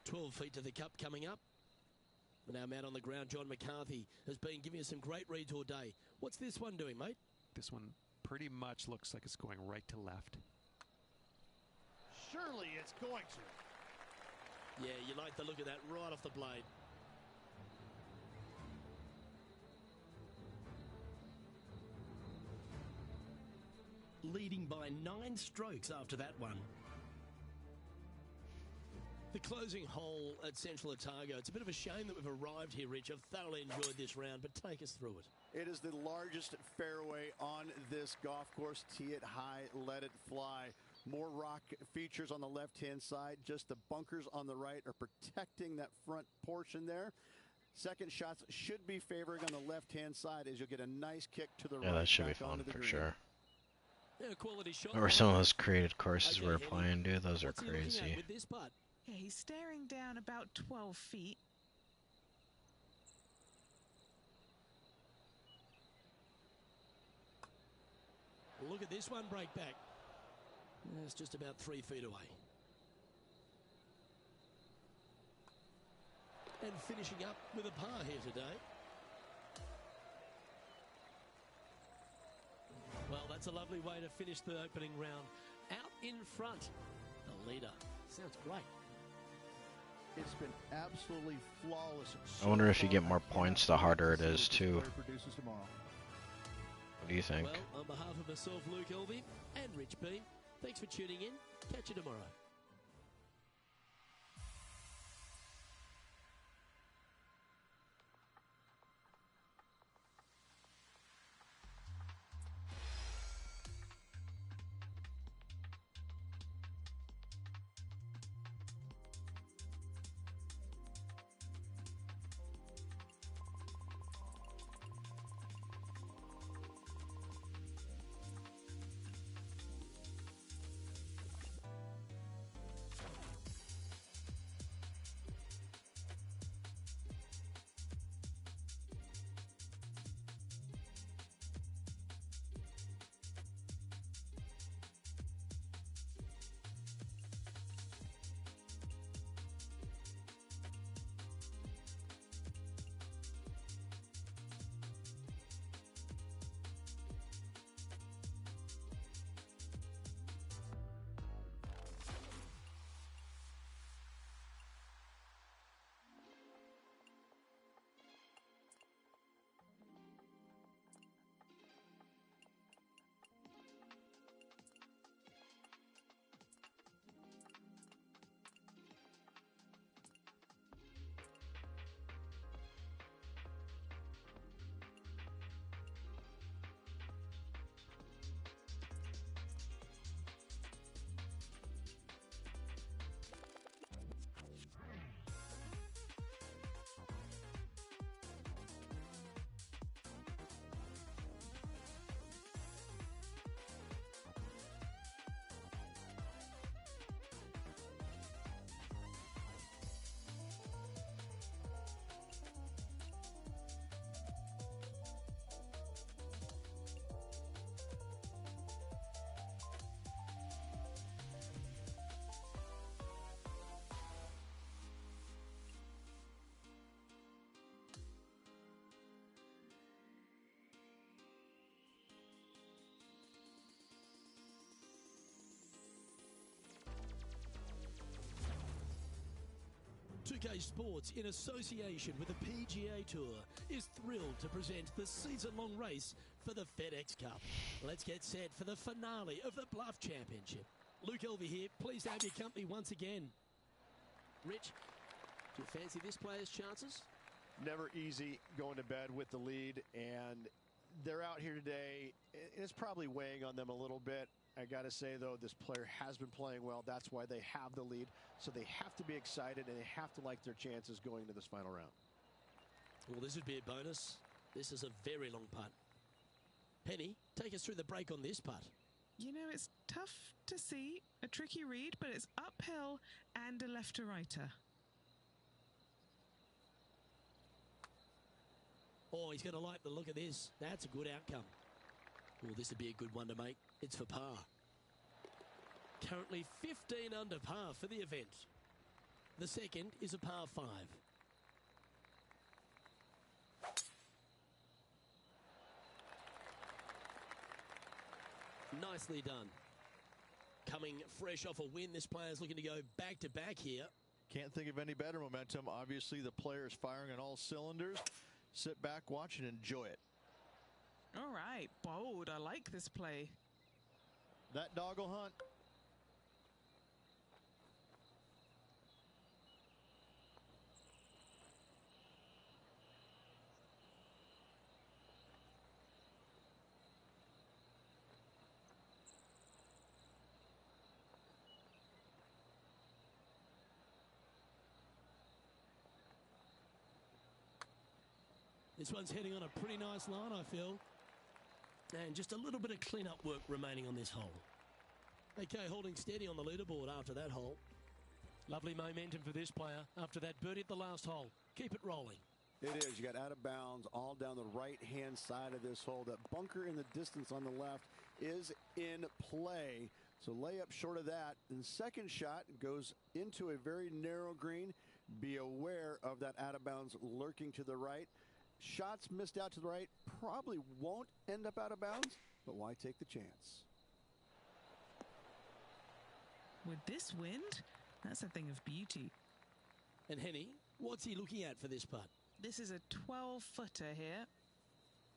12 feet to the cup coming up. And our man on the ground, John McCarthy, has been giving us some great reads all day. What's this one doing, mate? This one pretty much looks like it's going right to left. Surely it's going to. Yeah, you like the look of that right off the blade. Leading by 9 strokes after that one. The closing hole at Central Otago. It's a bit of a shame that we've arrived here, Rich. I've thoroughly enjoyed this round, but take us through it. It is the largest fairway on this golf course. Tee it high, let it fly. More rock features on the left-hand side. Just the bunkers on the right are protecting that front portion there. Second shots should be favoring on the left-hand side as you'll get a nice kick to the right. Yeah, that should be back fun onto the for green. sure. Yeah, quality shot. Or some of those created courses Okay, we were Henry, playing, dude. Those are what's he looking at crazy. with this putt? Yeah, he's staring down about 12 feet. Look at this one break back. It's just about 3 feet away. And finishing up with a par here today. Well, that's a lovely way to finish the opening round. Out in front, the leader. Sounds great. It's been absolutely flawless. I wonder if you get more points the harder it is, too. What do you think? Well, on behalf of myself, Luke Elvey, and Rich Beam, thanks for tuning in. Catch you tomorrow. UK Sports, in association with the PGA Tour, is thrilled to present the season-long race for the FedEx Cup. Let's get set for the finale of the Bluff Championship. Luke Elvey here, pleased to have your company once again. Rich, do you fancy this player's chances? Never easy going to bed with the lead, and they're out here today. It's probably weighing on them a little bit. I got to say, though, this player has been playing well. That's why they have the lead. So they have to be excited, and they have to like their chances going into this final round. Well, this would be a bonus. This is a very long putt. Penny, take us through the break on this putt. You know, it's tough to see, a tricky read, but it's uphill and a left-to-righter. Oh, he's going to like the look of this. That's a good outcome. Well, this would be a good one to make. It's for par. Currently 15 under par for the event. The second is a par 5. Nicely done. Coming fresh off a win, this player's looking to go back-to-back here. Can't think of any better momentum. Obviously, the player is firing on all cylinders. Sit back, watch, and enjoy it. All right, bold. I like this play. That dog will hunt. This one's heading on a pretty nice line, I feel. And just a little bit of clean-up work remaining on this hole. Okay, holding steady on the leaderboard after that hole. Lovely momentum for this player after that birdie at the last hole. Keep it rolling. It is. You got out of bounds all down the right-hand side of this hole. That bunker in the distance on the left is in play. So lay up short of that. And second shot goes into a very narrow green. Be aware of that out of bounds lurking to the right. Shots missed out to the right probably won't end up out of bounds, but why take the chance? With this wind, that's a thing of beauty. And Henny, what's he looking at for this putt? This is a 12-footer here.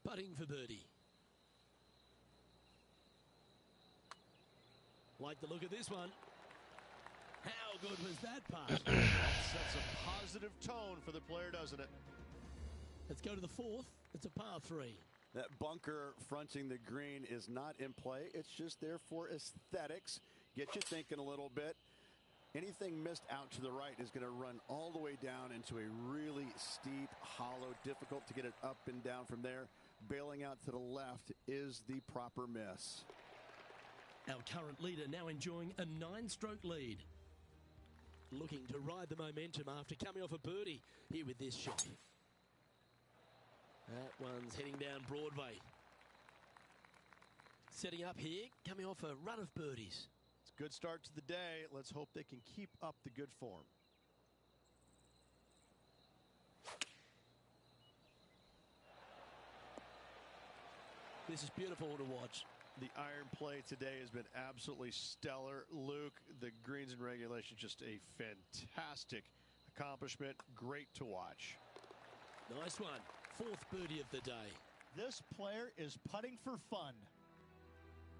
Putting for birdie. Like the look of this one. How good was that putt? Sets a positive tone for the player, doesn't it? Let's go to the fourth. It's a par 3. That bunker fronting the green is not in play. It's just there for aesthetics. Get you thinking a little bit. Anything missed out to the right is going to run all the way down into a really steep, hollow, difficult to get it up and down from there. Bailing out to the left is the proper miss. Our current leader now enjoying a 9-stroke lead. Looking to ride the momentum after coming off a birdie here with this shot. That one's heading down Broadway. Setting up here, coming off a run of birdies. It's a good start to the day. Let's hope they can keep up the good form. This is beautiful to watch. The iron play today has been absolutely stellar. Luke, the greens in regulation, just a fantastic accomplishment. Great to watch. Nice one. 4th birdie of the day. This player is putting for fun.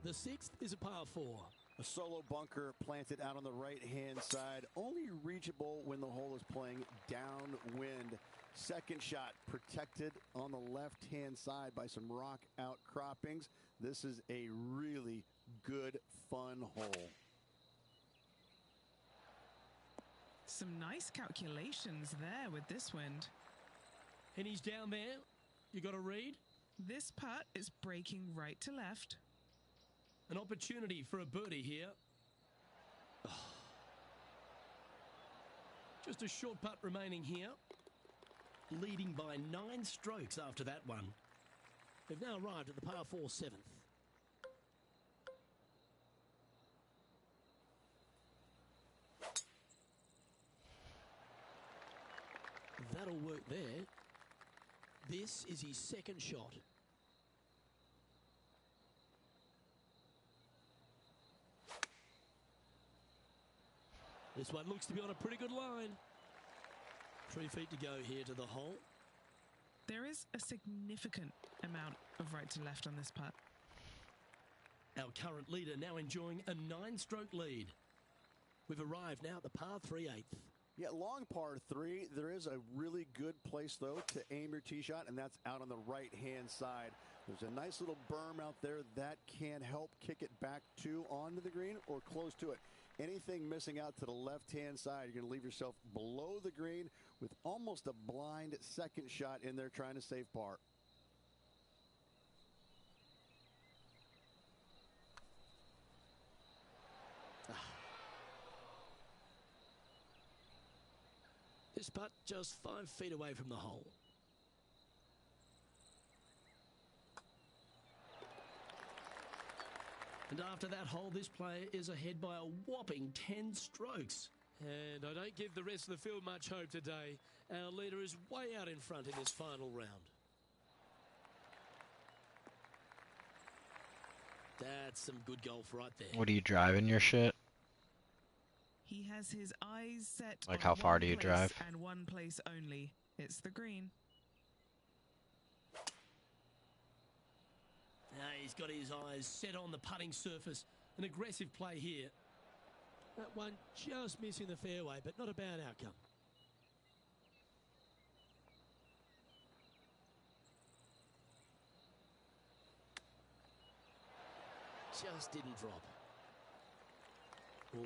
The 6th is a par 4. A solo bunker planted out on the right-hand side, only reachable when the hole is playing downwind. Second shot protected on the left-hand side by some rock outcroppings. This is a really good, fun hole. Some nice calculations there with this wind. And he's down there. You got a read? This putt is breaking right to left. An opportunity for a birdie here. Just a short putt remaining here. Leading by 9 strokes after that one. They've now arrived at the par 4 7th. That'll work there. This is his second shot. This one looks to be on a pretty good line. 3 feet to go here to the hole. There is a significant amount of right to left on this putt. Our current leader now enjoying a 9-stroke lead. We've arrived now at the par 3 8th. Yeah, long par 3. There is a really good place, though, to aim your tee shot, and that's out on the right-hand side. There's a nice little berm out there that can help kick it back to onto the green or close to it. Anything missing out to the left-hand side, you're going to leave yourself below the green with almost a blind second shot in there trying to save par. This putt just 5 feet away from the hole. And after that hole, this player is ahead by a whopping 10 strokes. And I don't give the rest of the field much hope today. Our leader is way out in front in this final round. That's some good golf right there. What are you driving your shit? He has his eyes set Like on how far one do you place drive? and one place only. It's the green. Now he's got his eyes set on the putting surface. An aggressive play here. That one just missing the fairway, but not a bad outcome. Just didn't drop.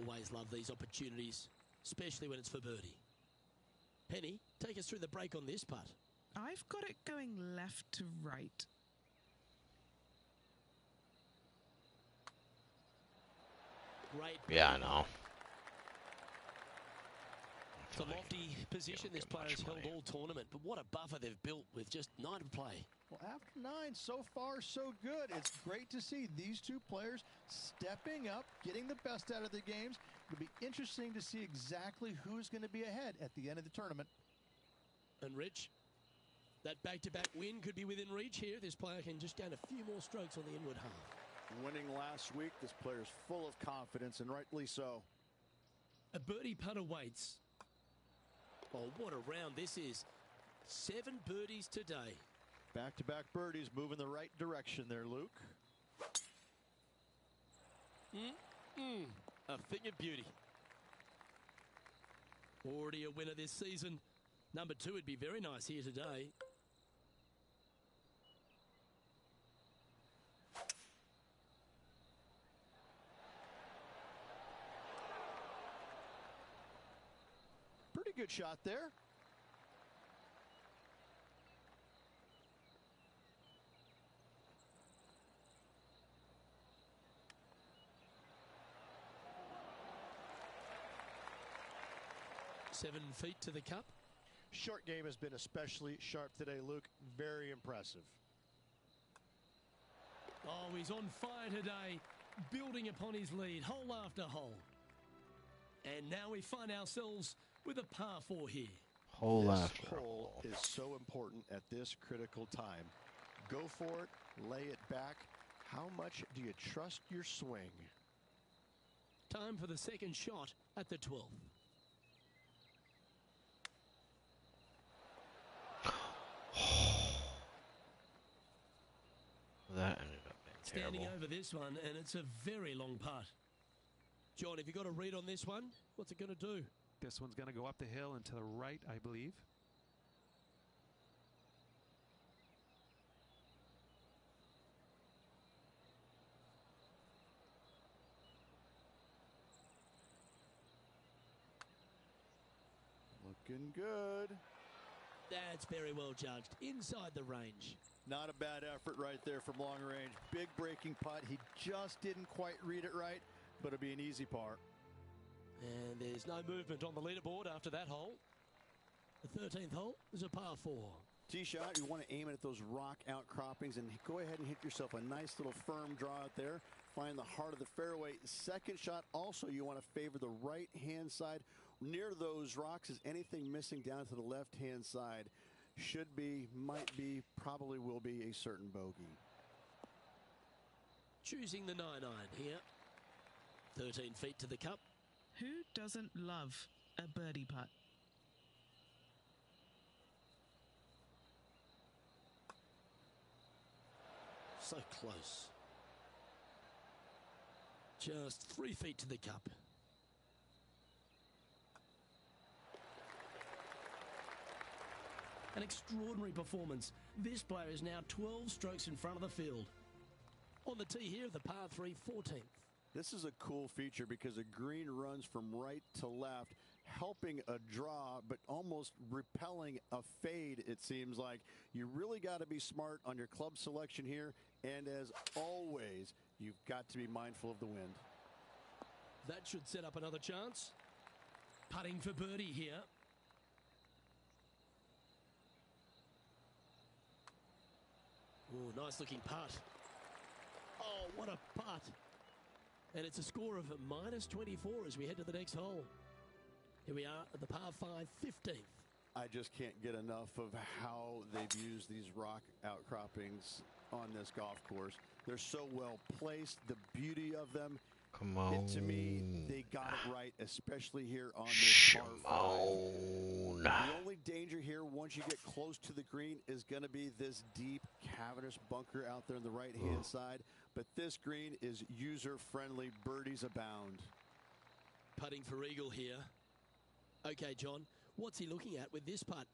Always love these opportunities, especially when it's for birdie. Penny, take us through the break on this putt. I've got it going left to right. Great. Yeah, I know. It's a lofty position this player has held all tournament, but what a buffer they've built with just 9 to play. Well, after 9, so far, so good. It's great to see these two players stepping up, getting the best out of the games. It'll be interesting to see exactly who's going to be ahead at the end of the tournament. And Rich, that back-to-back win could be within reach here. This player can just gain a few more strokes on the inward half. Winning last week, this player's full of confidence, and rightly so. A birdie putt awaits. Oh, what a round this is. 7 birdies today. Back-to-back birdies move in the right direction there, Luke. A thing of beauty. Already a winner this season. Number 2 would be very nice here today. Pretty good shot there. Seven feet to the cup. Short game has been especially sharp today, Luke. Very impressive. Oh, he's on fire today, building upon his lead, hole after hole. And now we find ourselves with a par 4 here. Hole This after hole hole. is so important at this critical time. Go for it, lay it back. How much do you trust your swing? Time for the second shot at the 12th. That ended up being Standing terrible. over this one, and it's a very long putt. John, have you got a read on this one? What's it going to do? This one's going to go up the hill and to the right, I believe. Looking good. That's very well judged. Inside the range. Not a bad effort right there from long range. Big breaking putt. He just didn't quite read it right, but it'll be an easy par. And there's no movement on the leaderboard after that hole. The 13th hole is a par 4. Tee shot, you want to aim it at those rock outcroppings and go ahead and hit yourself a nice little firm draw out there. Find the heart of the fairway. Second shot, also you want to favor the right-hand side. Near those rocks is anything missing down to the left-hand side. Should be, might be, probably will be a certain bogey. Choosing the 9-iron here. 13 feet to the cup. Who doesn't love a birdie putt? So close. Just 3 feet to the cup. An extraordinary performance. This player is now 12 strokes in front of the field. On the tee here, the par 3 14th. This is a cool feature because a green runs from right to left, helping a draw, but almost repelling a fade, it seems like. You really got to be smart on your club selection here, and as always, you've got to be mindful of the wind. That should set up another chance. Putting for birdie here. Oh, nice looking putt. Oh, what a putt. And it's a score of -24 as we head to the next hole. Here we are at the par 5 15th. I just can't get enough of how they've used these rock outcroppings on this golf course. They're so well placed, the beauty of them. Come on. To me, they got it right, especially here on this par 5. The only danger here, once you get close to the green, is going to be this deep, cavernous bunker out there on the right-hand side. But this green is user-friendly. Birdies abound. Putting for eagle here. Okay, John, what's he looking at with this putt?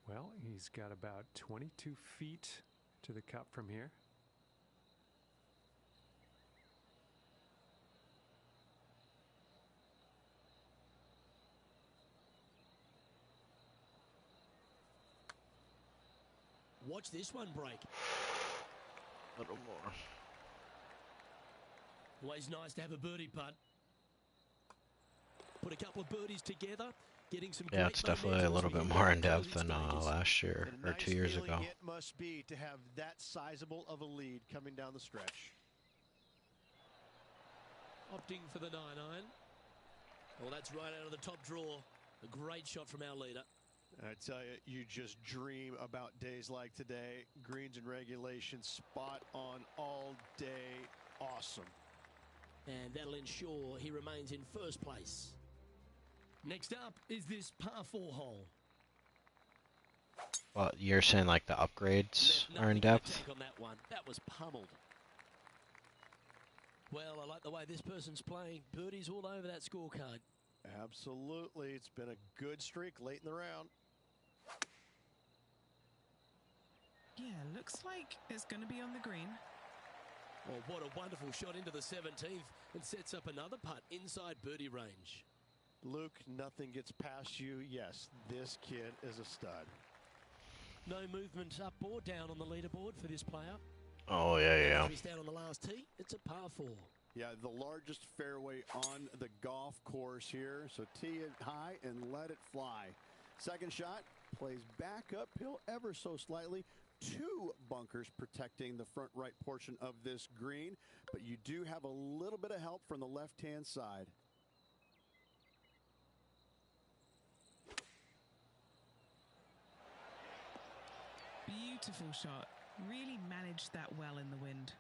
Well, he's got about 22 feet to the cup from here. Watch this one break. A little more. Always nice to have a birdie putt. Put a couple of birdies together. Getting some Yeah, great it's definitely momentum a as little we bit head more into in the depth closing than stages. last year And a or nice 2 years feeling ago. it must be to have that sizable of a lead coming down the stretch. Opting for the 9-iron. Well, that's right out of the top drawer. A great shot from our leader. I tell you, you just dream about days like today. Greens and regulation, spot on all day. Awesome. And that'll ensure he remains in first place. Next up is this par 4 hole. Well, you're saying like the upgrades Left are in nothing depth? tank on that one. That was pummeled. Well, I like the way this person's playing. Birdies all over that scorecard. Absolutely. It's been a good streak late in the round. Yeah, looks like it's going to be on the green. Well, what a wonderful shot into the 17th and sets up another putt inside birdie range. Luke, nothing gets past you. Yes, this kid is a stud. No movement up or down on the leaderboard for this player. Oh, yeah. He's down on the last tee. It's a par 4. Yeah, the largest fairway on the golf course here. So tee it high and let it fly. Second shot plays back uphill ever so slightly. 2 bunkers protecting the front right portion of this green, but you do have a little bit of help from the left-hand side. Beautiful shot. Really managed that well in the wind.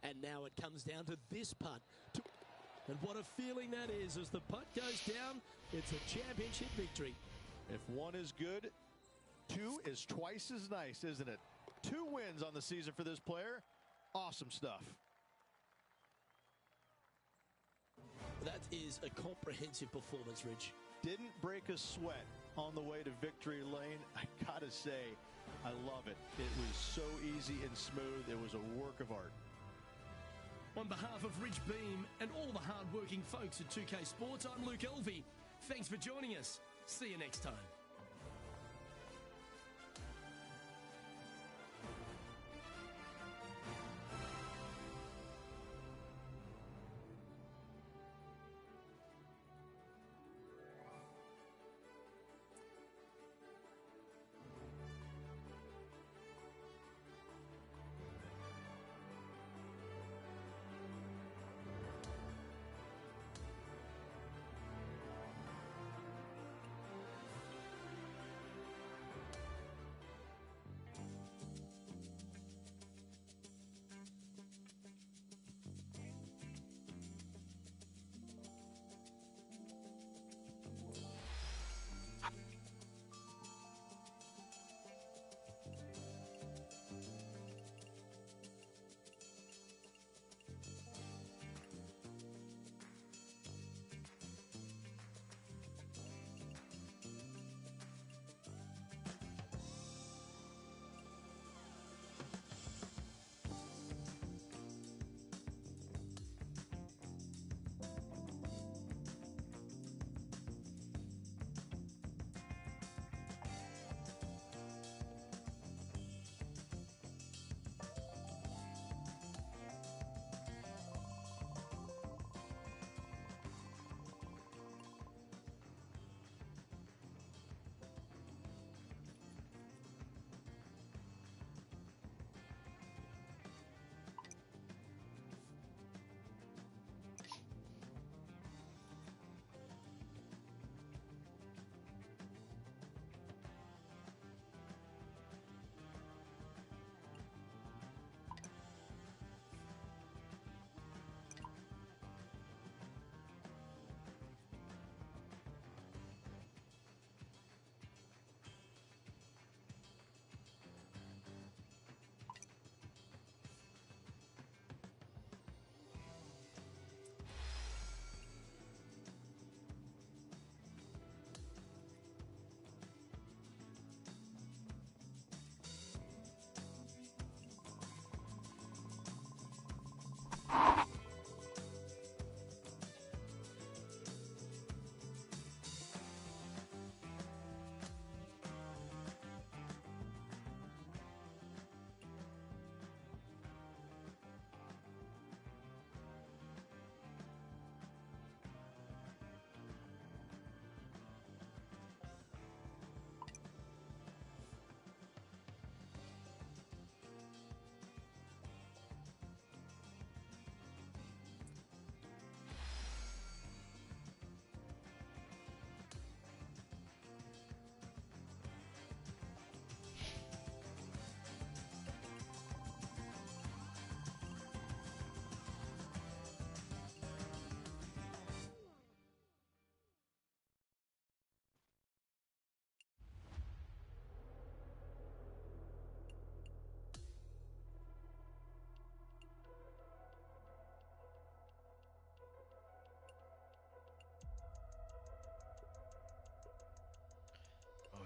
And now it comes down to this putt. And what a feeling that is as the putt goes down. It's a championship victory. If 1 is good, 2 is twice as nice, isn't it? 2 wins on the season for this player. Awesome stuff. That is a comprehensive performance, Rich. Didn't break a sweat on the way to victory lane. I gotta say, I love it. It was so easy and smooth. It was a work of art. On behalf of Rich Beam and all the hard-working folks at 2K Sports, I'm Luke Elvey. Thanks for joining us. See you next time.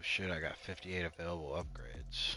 shit, I got 58 available upgrades.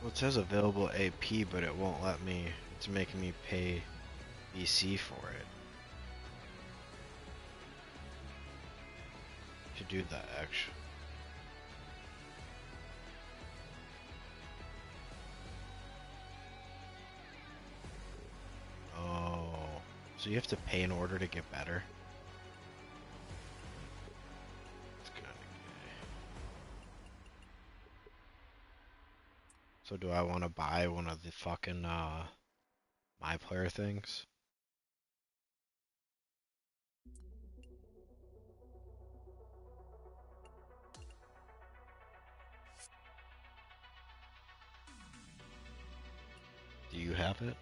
Well, it says available AP, but it won't let me. It's making me pay VC for it. To do that, actually. Oh, so you have to pay in order to get better? It's kind of gay. So do I want to buy one of the fucking, my player things? Do you have it?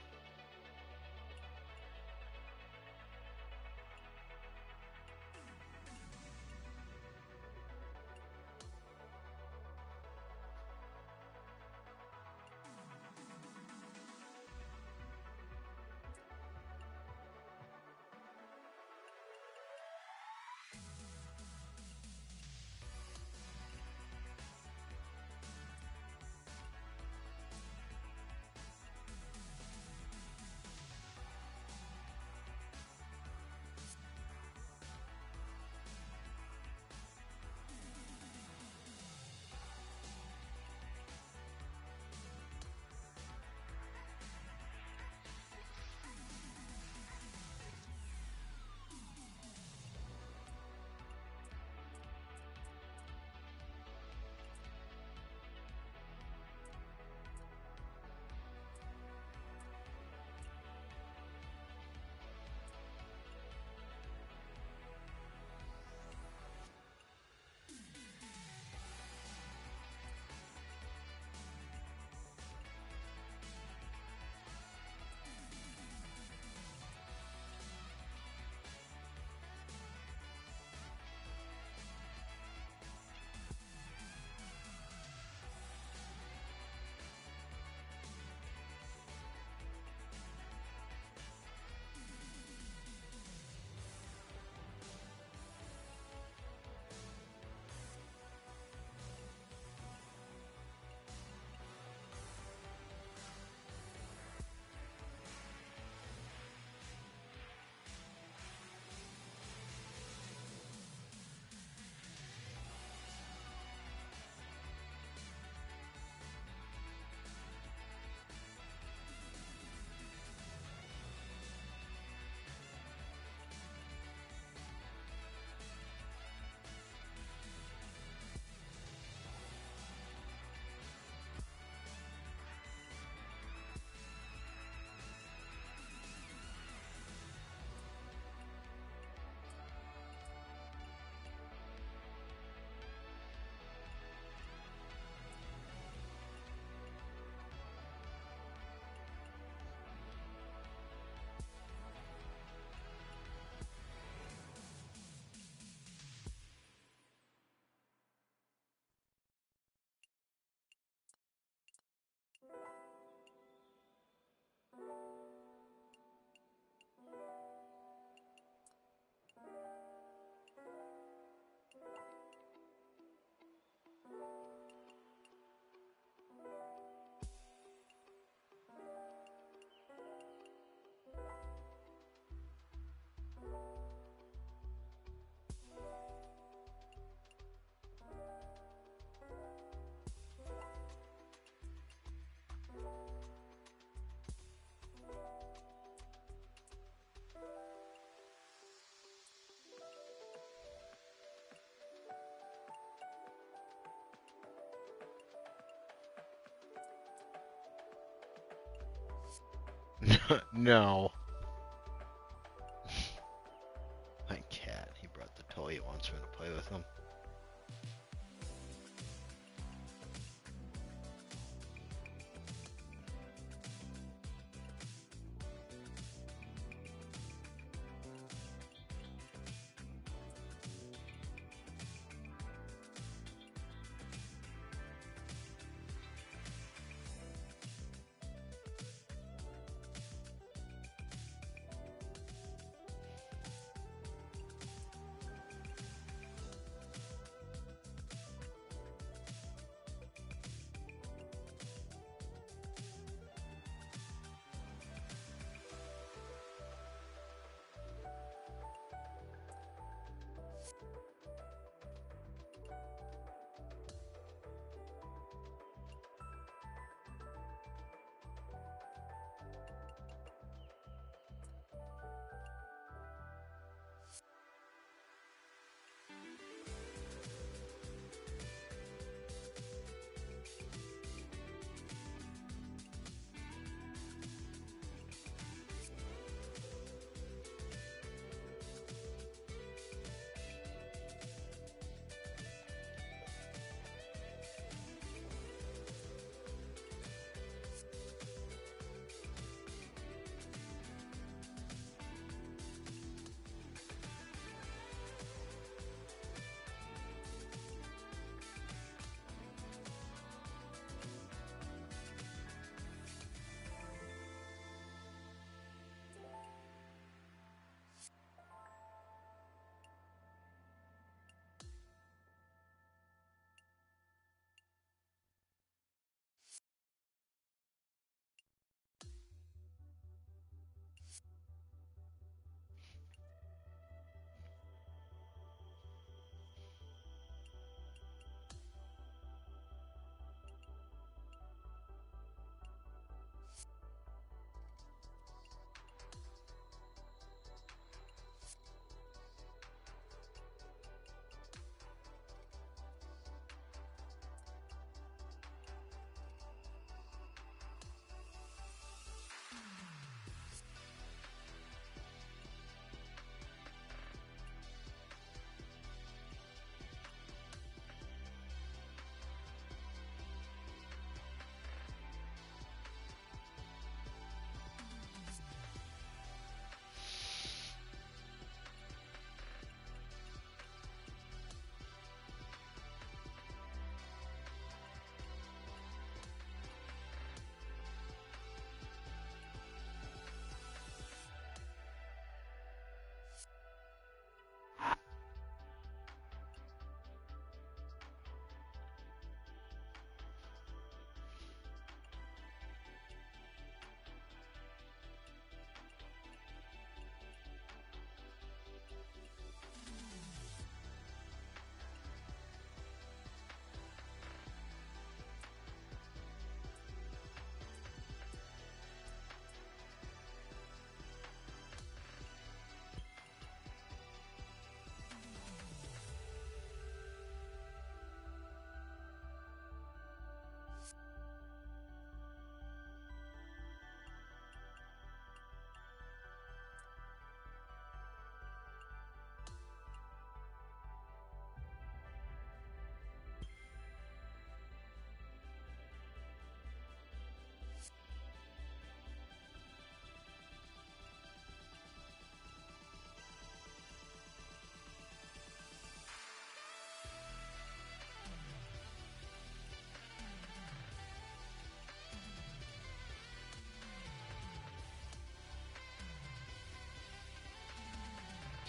No. My cat, he brought the toy. He wants me to play with him.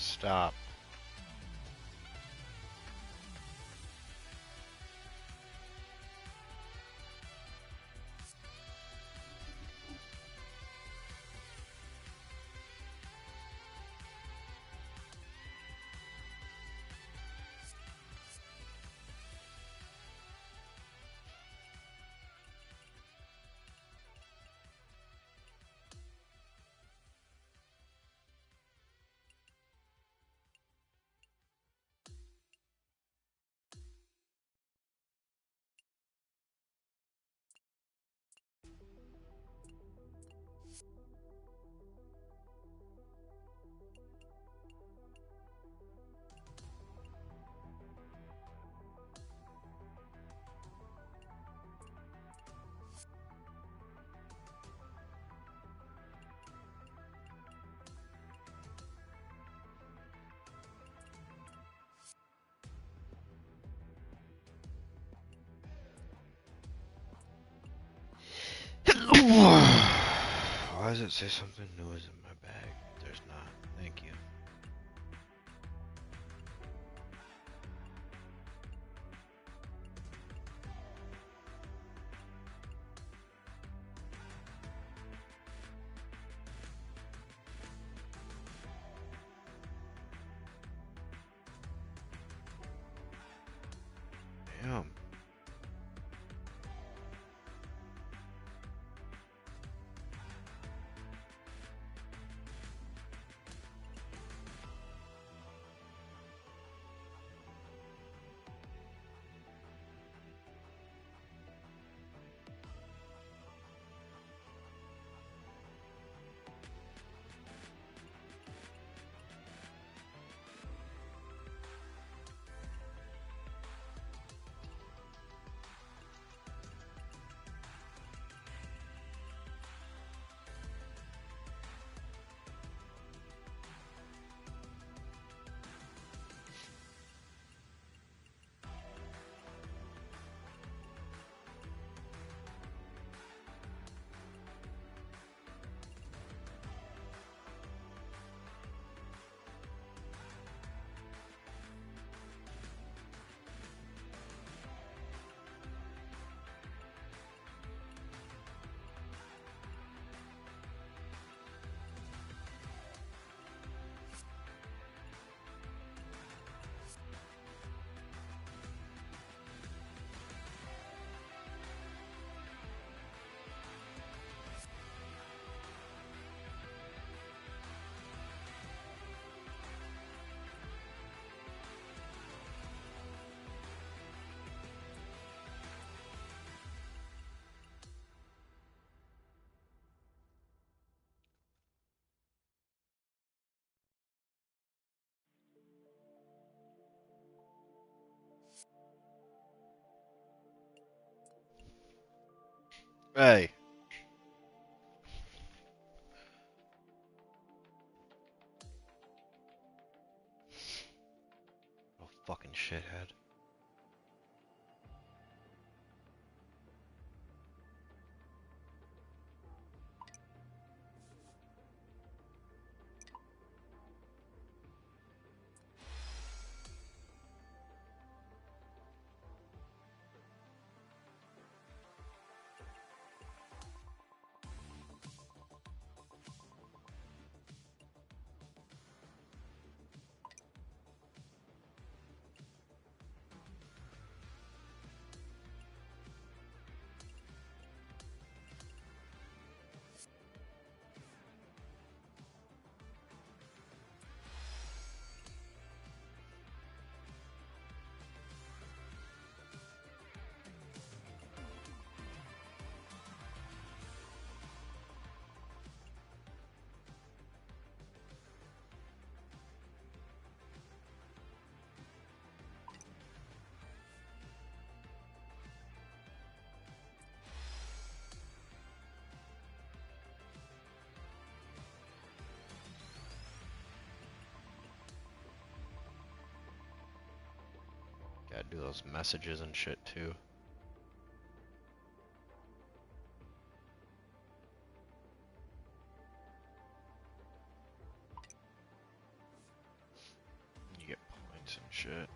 Stop. does it say something new is in my bag? There's not. Thank you. Damn. Hey. Oh, fucking shithead. Gotta do those messages and shit too. You get points and shit.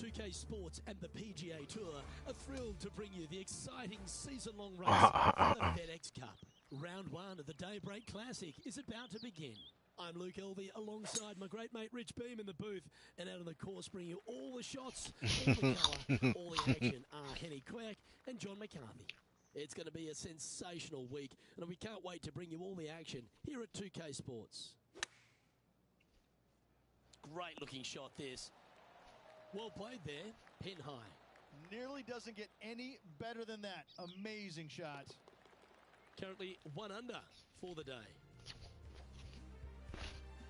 2K Sports and the PGA Tour are thrilled to bring you the exciting season-long race for the FedEx Cup. Round 1 of the Daybreak Classic is about to begin. I'm Luke Elvey alongside my great mate Rich Beam in the booth, and out on the course bringing you all the shots, all the colour, all the action are Henny Quack and John McCarthy. It's going to be a sensational week, and we can't wait to bring you all the action here at 2K Sports. Great looking shot this. Well played there, pin high. Nearly doesn't get any better than that. Amazing shot. Currently 1 under for the day.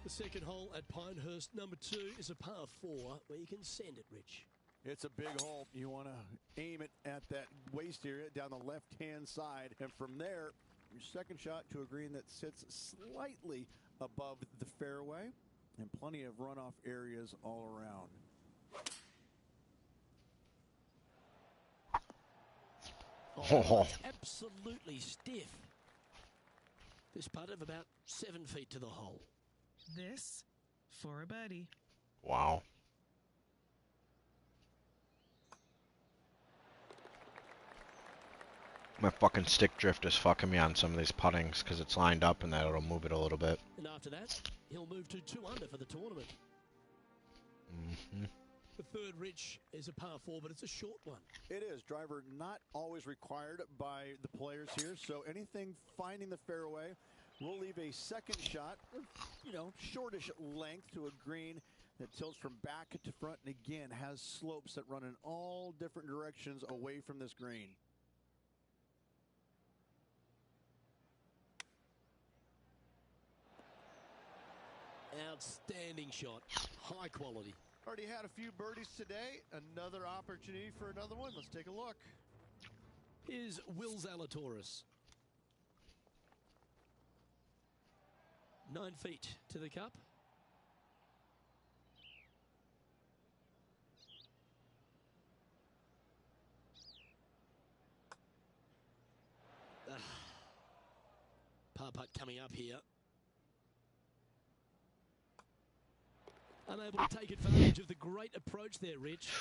The second hole at Pinehurst, number 2, is a par 4 where you can send it, Rich. It's a big hole. You want to aim it at that waist area down the left-hand side. And from there, your second shot to a green that sits slightly above the fairway and plenty of runoff areas all around. Oh, it's absolutely stiff. This putt of about 7 feet to the hole. This for a birdie. Wow. My fucking stick drift is fucking me on some of these puttings because it's lined up and that it'll move it a little bit. And after that, he'll move to 2 under for the tournament. Mm-hmm. The third, Rich, is a par 4, but it's a short one. It is. Driver not always required by the players here, so anything finding the fairway will leave a second shot, shortish length to a green that tilts from back to front and again has slopes that run in all different directions away from this green. Outstanding shot. High quality. Already had a few birdies today. Another opportunity for another one. Let's take a look. Here's Will Zalatoris. 9 feet to the cup. Par putt coming up here. Unable to take advantage of the great approach there, Rich.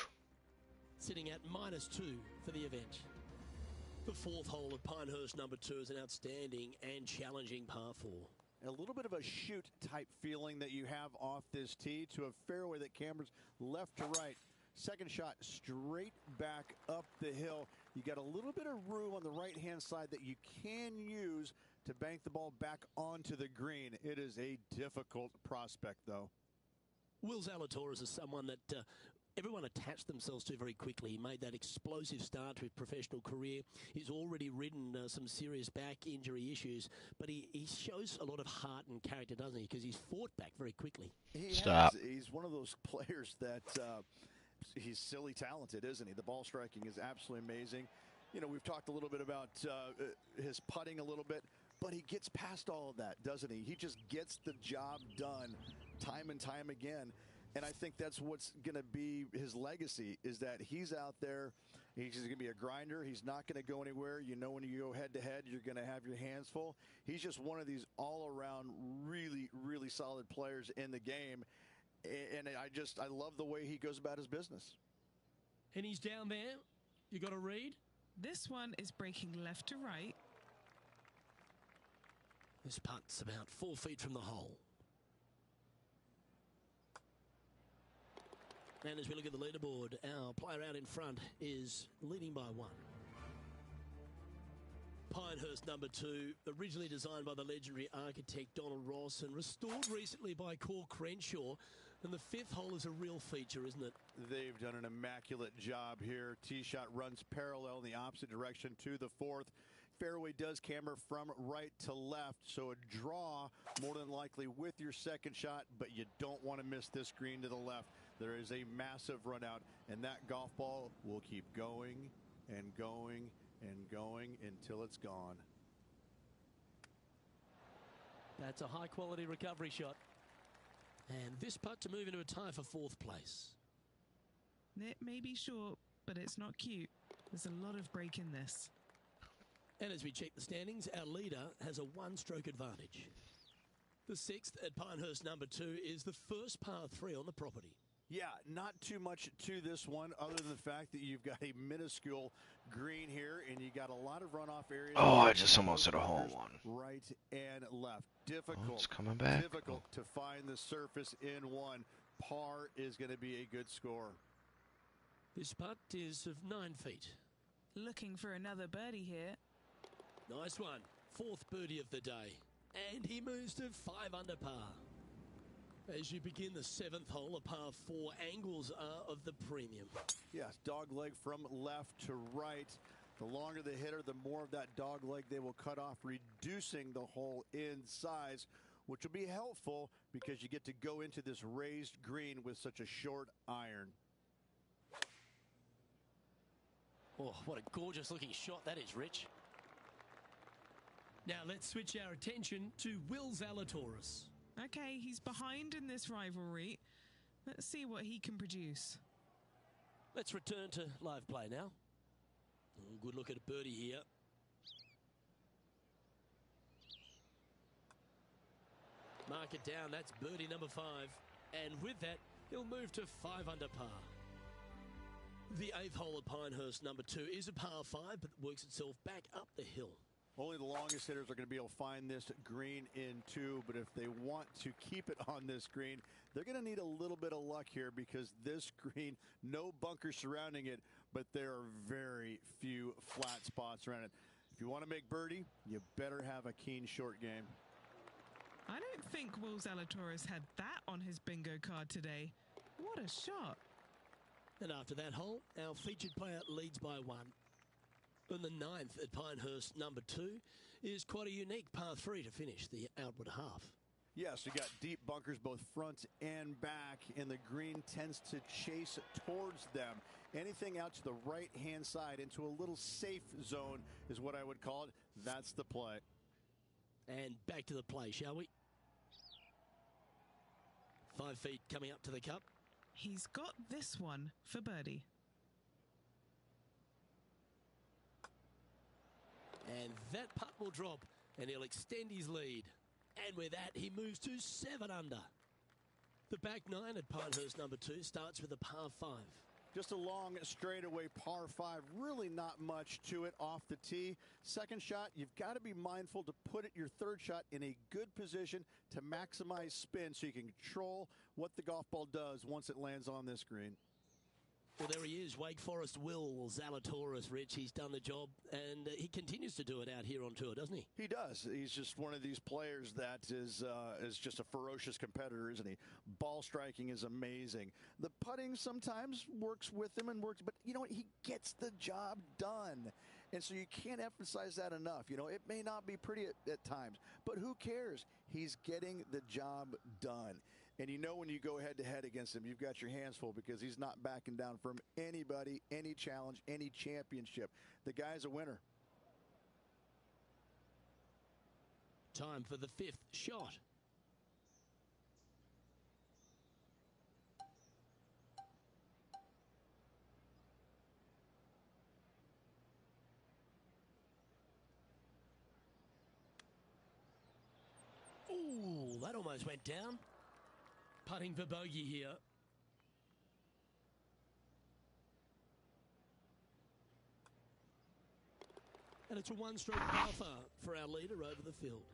Sitting at -2 for the event. The fourth hole at Pinehurst, number 2, is an outstanding and challenging par 4. A little bit of a shoot type feeling that you have off this tee to a fairway that cambers left to right. Second shot straight back up the hill. You got a little bit of room on the right-hand side that you can use to bank the ball back onto the green. It is a difficult prospect, though. Will Zalatoris is someone that everyone attached themselves to very quickly. He made that explosive start to his professional career. He's already ridden some serious back injury issues, but he shows a lot of heart and character, doesn't he? Because he's fought back very quickly. Stop. He's one of those players that he's silly talented, isn't he? The ball striking is absolutely amazing. You know, we've talked a little bit about his putting a little bit, but he gets past all of that, doesn't he? He just gets the job done time and time again. And I think that's what's going to be his legacy, is that he's out there. He's going to be a grinder. He's not going to go anywhere. You know, when you go head-to-head, you're going to have your hands full. He's just one of these all-around really, really solid players in the game. And I love the way he goes about his business. And he's down there. You got to read. This one is breaking left to right. This putt's about 4 feet from the hole. And as we look at the leaderboard, our player out in front is leading by 1. Pinehurst number 2, originally designed by the legendary architect Donald Ross and restored recently by Core Crenshaw. And the fifth hole is a real feature, isn't it? They've done an immaculate job here. Tee shot runs parallel in the opposite direction to the fourth. Fairway does camber from right to left, so a draw more than likely with your second shot, but you don't want to miss this green to the left. There is a massive run out, and that golf ball will keep going and going and going until it's gone. That's a high-quality recovery shot. And this putt to move into a tie for 4th place. It may be short, but it's not cute. There's a lot of break in this. And as we check the standings, our leader has a 1-stroke advantage. The 6th at Pinehurst number 2 is the first par 3 on the property. Yeah, not too much to this one other than the fact that you've got a minuscule green here and you got a lot of runoff areas. Oh, I just almost hit a hole in one. Right and left. Difficult. Oh, it's coming back. Difficult to find the surface in one. Par is going to be a good score. This putt is of 9 feet. Looking for another birdie here. Nice one. 4th birdie of the day. And he moves to 5 under par. As you begin the 7th hole, a par 4, angles are of the premium. Yes, dog leg from left to right. The longer the hitter, the more of that dog leg they will cut off, reducing the hole in size, which will be helpful because you get to go into this raised green with such a short iron. Oh, what a gorgeous looking shot that is, Rich. Now let's switch our attention to Will Zalatoris. Okay, he's behind in this rivalry. Let's see what he can produce. Let's return to live play now. Oh, good look at a birdie here. Mark it down, that's birdie number 5. And with that, he'll move to 5 under par. The 8th hole at Pinehurst, number 2, is a par 5, but works itself back up the hill. Only the longest hitters are going to be able to find this green in 2, but if they want to keep it on this green, they're going to need a little bit of luck here because this green, no bunker surrounding it, but there are very few flat spots around it. If you want to make birdie, you better have a keen short game. I don't think Will Zalatoris had that on his bingo card today. What a shot. And after that hole, our featured player leads by 1. And the 9th at Pinehurst, number 2, is quite a unique par 3 to finish the outward half. Yes, you got deep bunkers both front and back, and the green tends to chase towards them. Anything out to the right-hand side into a little safe zone is what I would call it. That's the play. And back to the play, shall we? 5 feet coming up to the cup. He's got this one for birdie. And that putt will drop, and he'll extend his lead. And with that, he moves to 7 under. The back 9 at Pinehurst, number 2, starts with a par 5. Just a long straightaway par 5. Really not much to it off the tee. Second shot, you've got to be mindful to put it your third shot in a good position to maximize spin so you can control what the golf ball does once it lands on this green. Well, there he is, Wake Forest Will Zalatoris, Rich. He's done the job, and he continues to do it out here on tour, doesn't he? He does. He's just one of these players that is just a ferocious competitor, isn't he? Ball striking is amazing. The putting sometimes works with him and works, but you know what? He gets the job done. And so you can't emphasize that enough. You know, it may not be pretty at times, but who cares? He's getting the job done. And you know when you go head-to-head against him, you've got your hands full because he's not backing down from anybody, any challenge, any championship. The guy's a winner. Time for the 5th shot. Ooh, that almost went down. Putting for bogey here. And it's a one-stroke buffer for our leader over the field.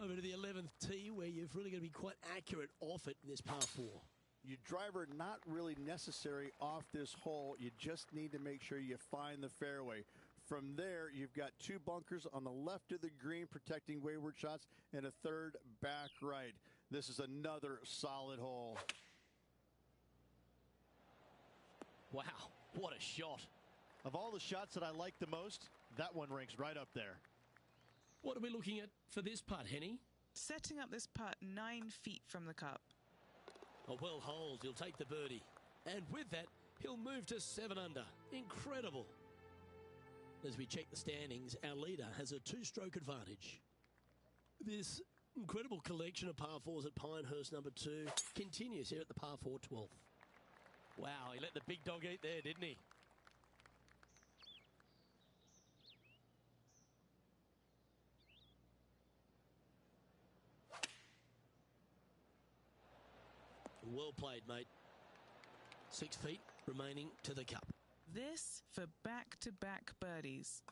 Over to the 11th tee, where you've really got to be quite accurate off it in this par 4. Your driver not really necessary off this hole. You just need to make sure you find the fairway. From there, you've got 2 bunkers on the left of the green protecting wayward shots and a third back right. This is another solid hole. Wow, what a shot. Of all the shots that I like the most, that one ranks right up there. What are we looking at for this putt, Henny? Setting up this putt 9 feet from the cup. Oh, well holed, he'll take the birdie. And with that, he'll move to 7 under. Incredible. As we check the standings, our leader has a 2-stroke advantage. This incredible collection of par 4s at Pinehurst number 2 continues here at the par 4 12th. Wow, he let the big dog eat there, didn't he? Well played, mate. 6 feet remaining to the cup. This for back-to-back birdies.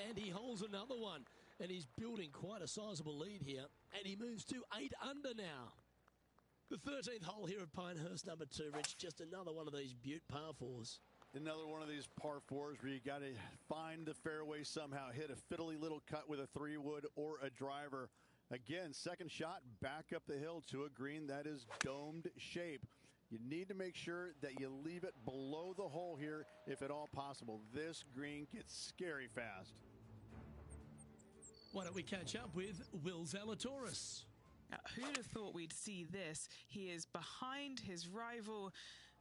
And he holds another one. And he's building quite a sizable lead here. And he moves to 8 under now. The 13th hole here at Pinehurst, number 2, Rich. Just another one of these beaut par 4s. Another one of these par 4s where you got to find the fairway somehow. Hit a fiddly little cut with a 3-wood or a driver. Again, second shot back up the hill to a green that is domed shape. You need to make sure that you leave it below the hole here if at all possible. This green gets scary fast. Why don't we catch up with Will Zalatoris? Now, who'd have thought we'd see this? He is behind his rival.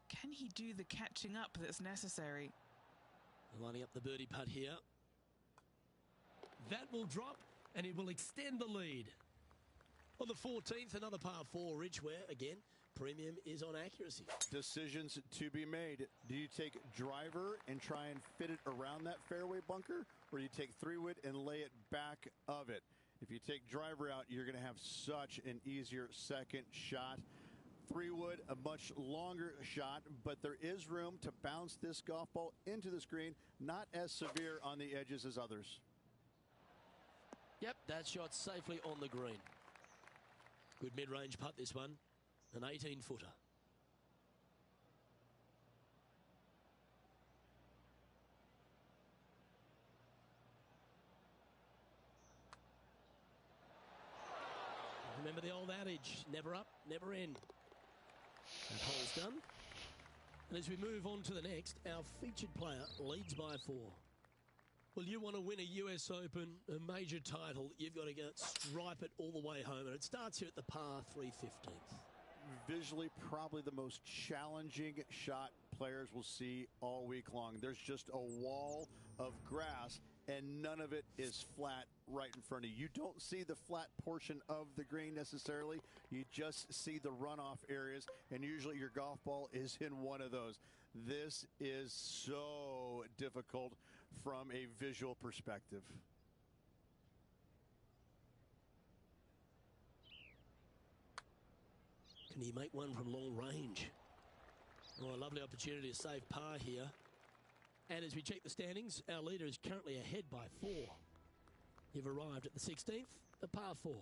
Can he do the catching up that's necessary? Lining up the birdie putt here. That will drop, and it will extend the lead. On the 14th, another par 4, Rich, where, again, premium is on accuracy. Decisions to be made. Do you take driver and try and fit it around that fairway bunker, or do you take 3-wood and lay it back of it? If you take driver out, you're going to have such an easier second shot. 3-wood, a much longer shot, but there is room to bounce this golf ball into the screen, not as severe on the edges as others. Yep, that shot safely on the green. Good mid-range putt, this one. An 18-footer. Remember the old adage, never up, never in. That hole's done. And as we move on to the next, our featured player leads by 4. Well, you want to win a US Open, a major title, you've got to go stripe it all the way home. And it starts here at the par 3/15th. Visually, probably the most challenging shot players will see all week long. There's just a wall of grass, and none of it is flat right in front of you. You don't see the flat portion of the green necessarily. You just see the runoff areas, and usually your golf ball is in one of those. This is so difficult from a visual perspective. Can he make one from long range? Oh, a lovely opportunity to save par here. And as we check the standings, our leader is currently ahead by 4. You've arrived at the 16th, the par 4.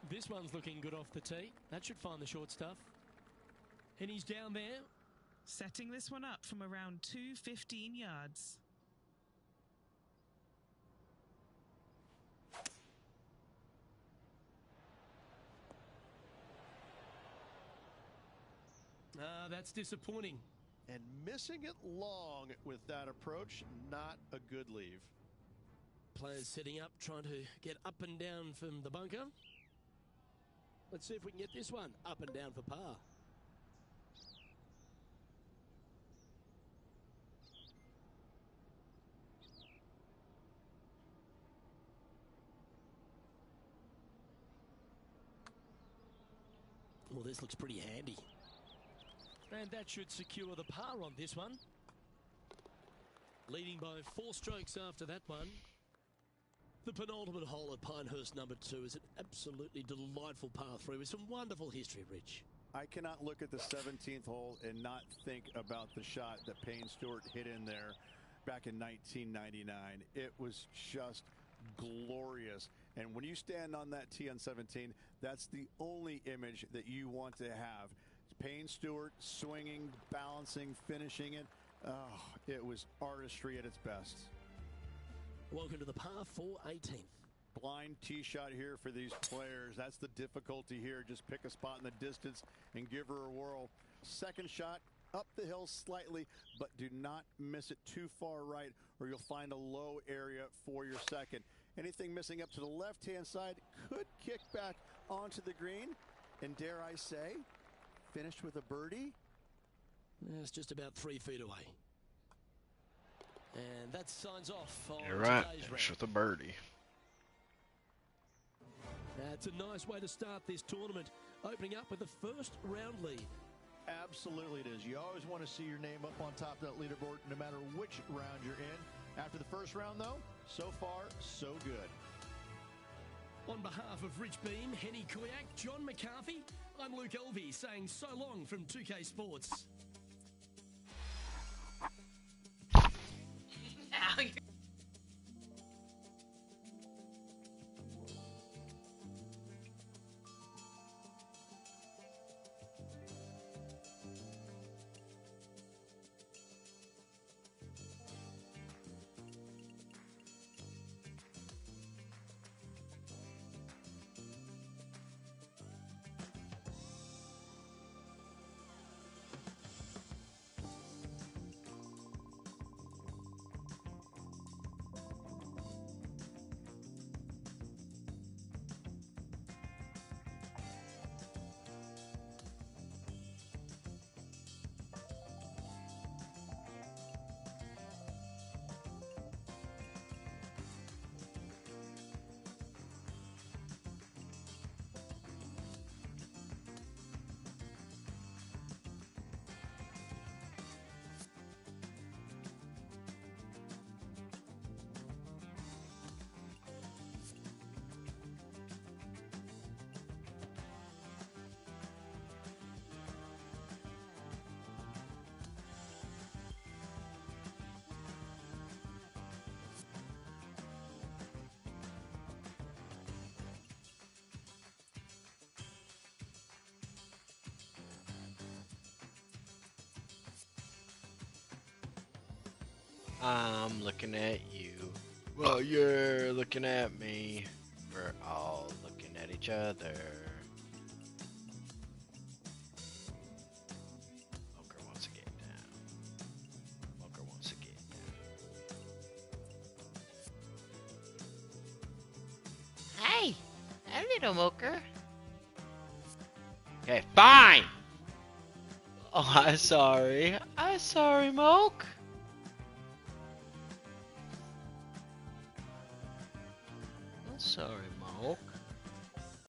This one's looking good off the tee. That should find the short stuff. And he's down there. Setting this one up from around 215 yards. That's disappointing. And missing it long with that approach, not a good leave. Players setting up, trying to get up and down from the bunker. Let's see if we can get this one up and down for par. Well, this looks pretty handy. And that should secure the par on this one. Leading by 4 strokes after that one. The penultimate hole at Pinehurst number 2 is an absolutely delightful par 3 with some wonderful history, Rich. I cannot look at the 17th hole and not think about the shot that Payne Stewart hit in there back in 1999. It was just glorious. And when you stand on that tee on 17, that's the only image that you want to have. Payne Stewart swinging, balancing, finishing it. Oh, it was artistry at its best. Welcome to the par 4 18th. Blind tee shot here for these players. That's the difficulty here. Just pick a spot in the distance and give her a whirl. Second shot up the hill slightly, but do not miss it too far right or you'll find a low area for your second. Anything missing up to the left-hand side could kick back onto the green. And dare I say, finished with a birdie. It's just about 3 feet away. And that signs off on You're right. today's Finish round. with a birdie. That's a nice way to start this tournament, opening up with the first round lead. Absolutely it is. You always want to see your name up on top of that leaderboard no matter which round you're in. After the first round, though, so far, so good. On behalf of Rich Beam, Henny Koyak, John McCarthy, I'm Luke Elvey saying so long from 2K Sports. Now you're I'm looking at you. Well, you're looking at me. We're all looking at each other. Moker wants to get down. Moker wants to get down. Hey, little Moker. Okay, fine! Oh, I'm sorry. I'm sorry, Moke. I'm sorry,